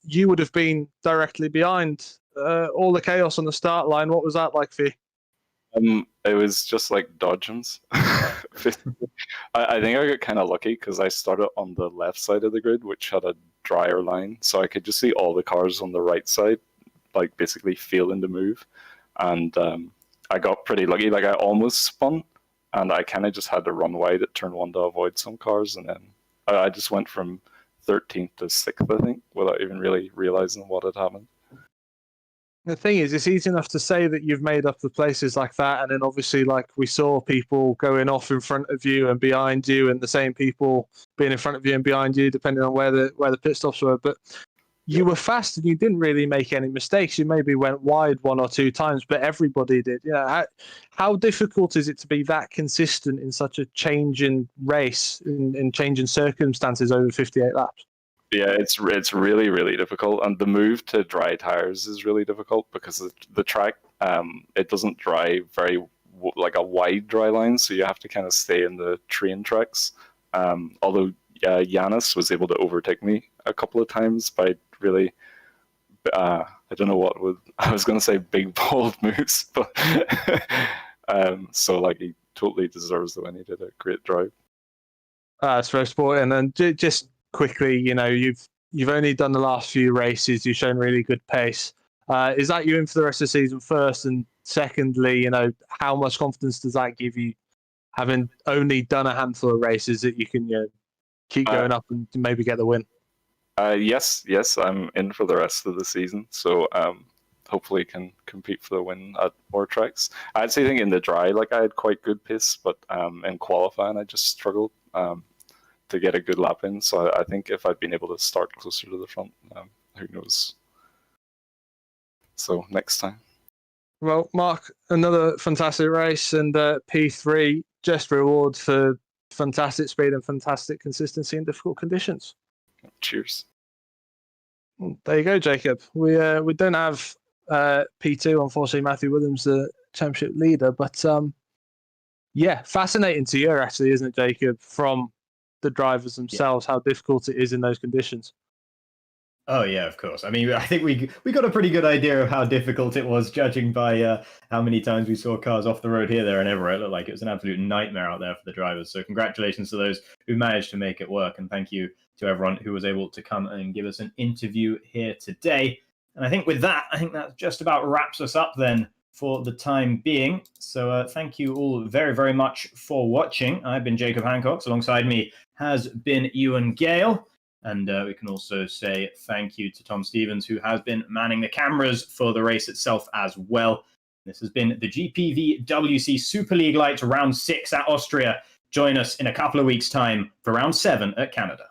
You would have been directly behind all the chaos on the start line. What was that like for you? It was just like dodgems. I think I got kind of lucky because I started on the left side of the grid, which had a drier line, so I could just see all the cars on the right side, like basically feeling the move. And I got pretty lucky. Like I almost spun, and I kind of just had to run wide at turn 1 to avoid some cars, and then I just went from 13th to 6th, I think, without even really realizing what had happened. The thing is, it's easy enough to say that you've made up the places like that, and then obviously, like we saw people going off in front of you and behind you, and the same people being in front of you and behind you, depending on where the pit stops were. But you were fast, and you didn't really make any mistakes. You maybe went wide one or two times, but everybody did. You know, how difficult is it to be that consistent in such a changing race, in changing circumstances over 58 laps? Yeah, it's really, really difficult, and the move to dry tires is really difficult because the track it doesn't dry very like a wide dry line, so you have to kind of stay in the train tracks. Although Yanis was able to overtake me a couple of times by really, I don't know what I was going to say big bold moves, but so like he totally deserves the win. He did a great drive. It's very sporting, and just quickly, you know, you've only done the last few races. You've shown really good pace. Is that you in for the rest of the season? First, and secondly, you know, how much confidence does that give you, having only done a handful of races, that you can keep going up and maybe get the win? Yes, I'm in for the rest of the season, so hopefully can compete for the win at more tracks. I actually think in the dry, like I had quite good pace, but in qualifying, I just struggled to get a good lap in. So I think if I'd been able to start closer to the front, who knows? So next time. Well, Mark, another fantastic race, and P3 just reward for fantastic speed and fantastic consistency in difficult conditions. Cheers. There you go, Jacob. We don't have P2, unfortunately. Matthew Williams, the championship leader, but yeah, fascinating to hear, actually, isn't it, Jacob? From the drivers themselves, how difficult it is in those conditions. Oh yeah, of course. I mean, I think we got a pretty good idea of how difficult it was, judging by how many times we saw cars off the road here, there, and everywhere. It looked like it was an absolute nightmare out there for the drivers. So congratulations to those who managed to make it work, and thank you to everyone who was able to come and give us an interview here today. And I think with that, that just about wraps us up then for the time being. So thank you all very, very much for watching. I've been Jacob Hancox. Alongside me has been Ewan Gale. And we can also say thank you to Tom Stevens, who has been manning the cameras for the race itself as well. This has been the GPVWC Superleague Lights Round 6 at Austria. Join us in a couple of weeks' time for Round 7 at Canada.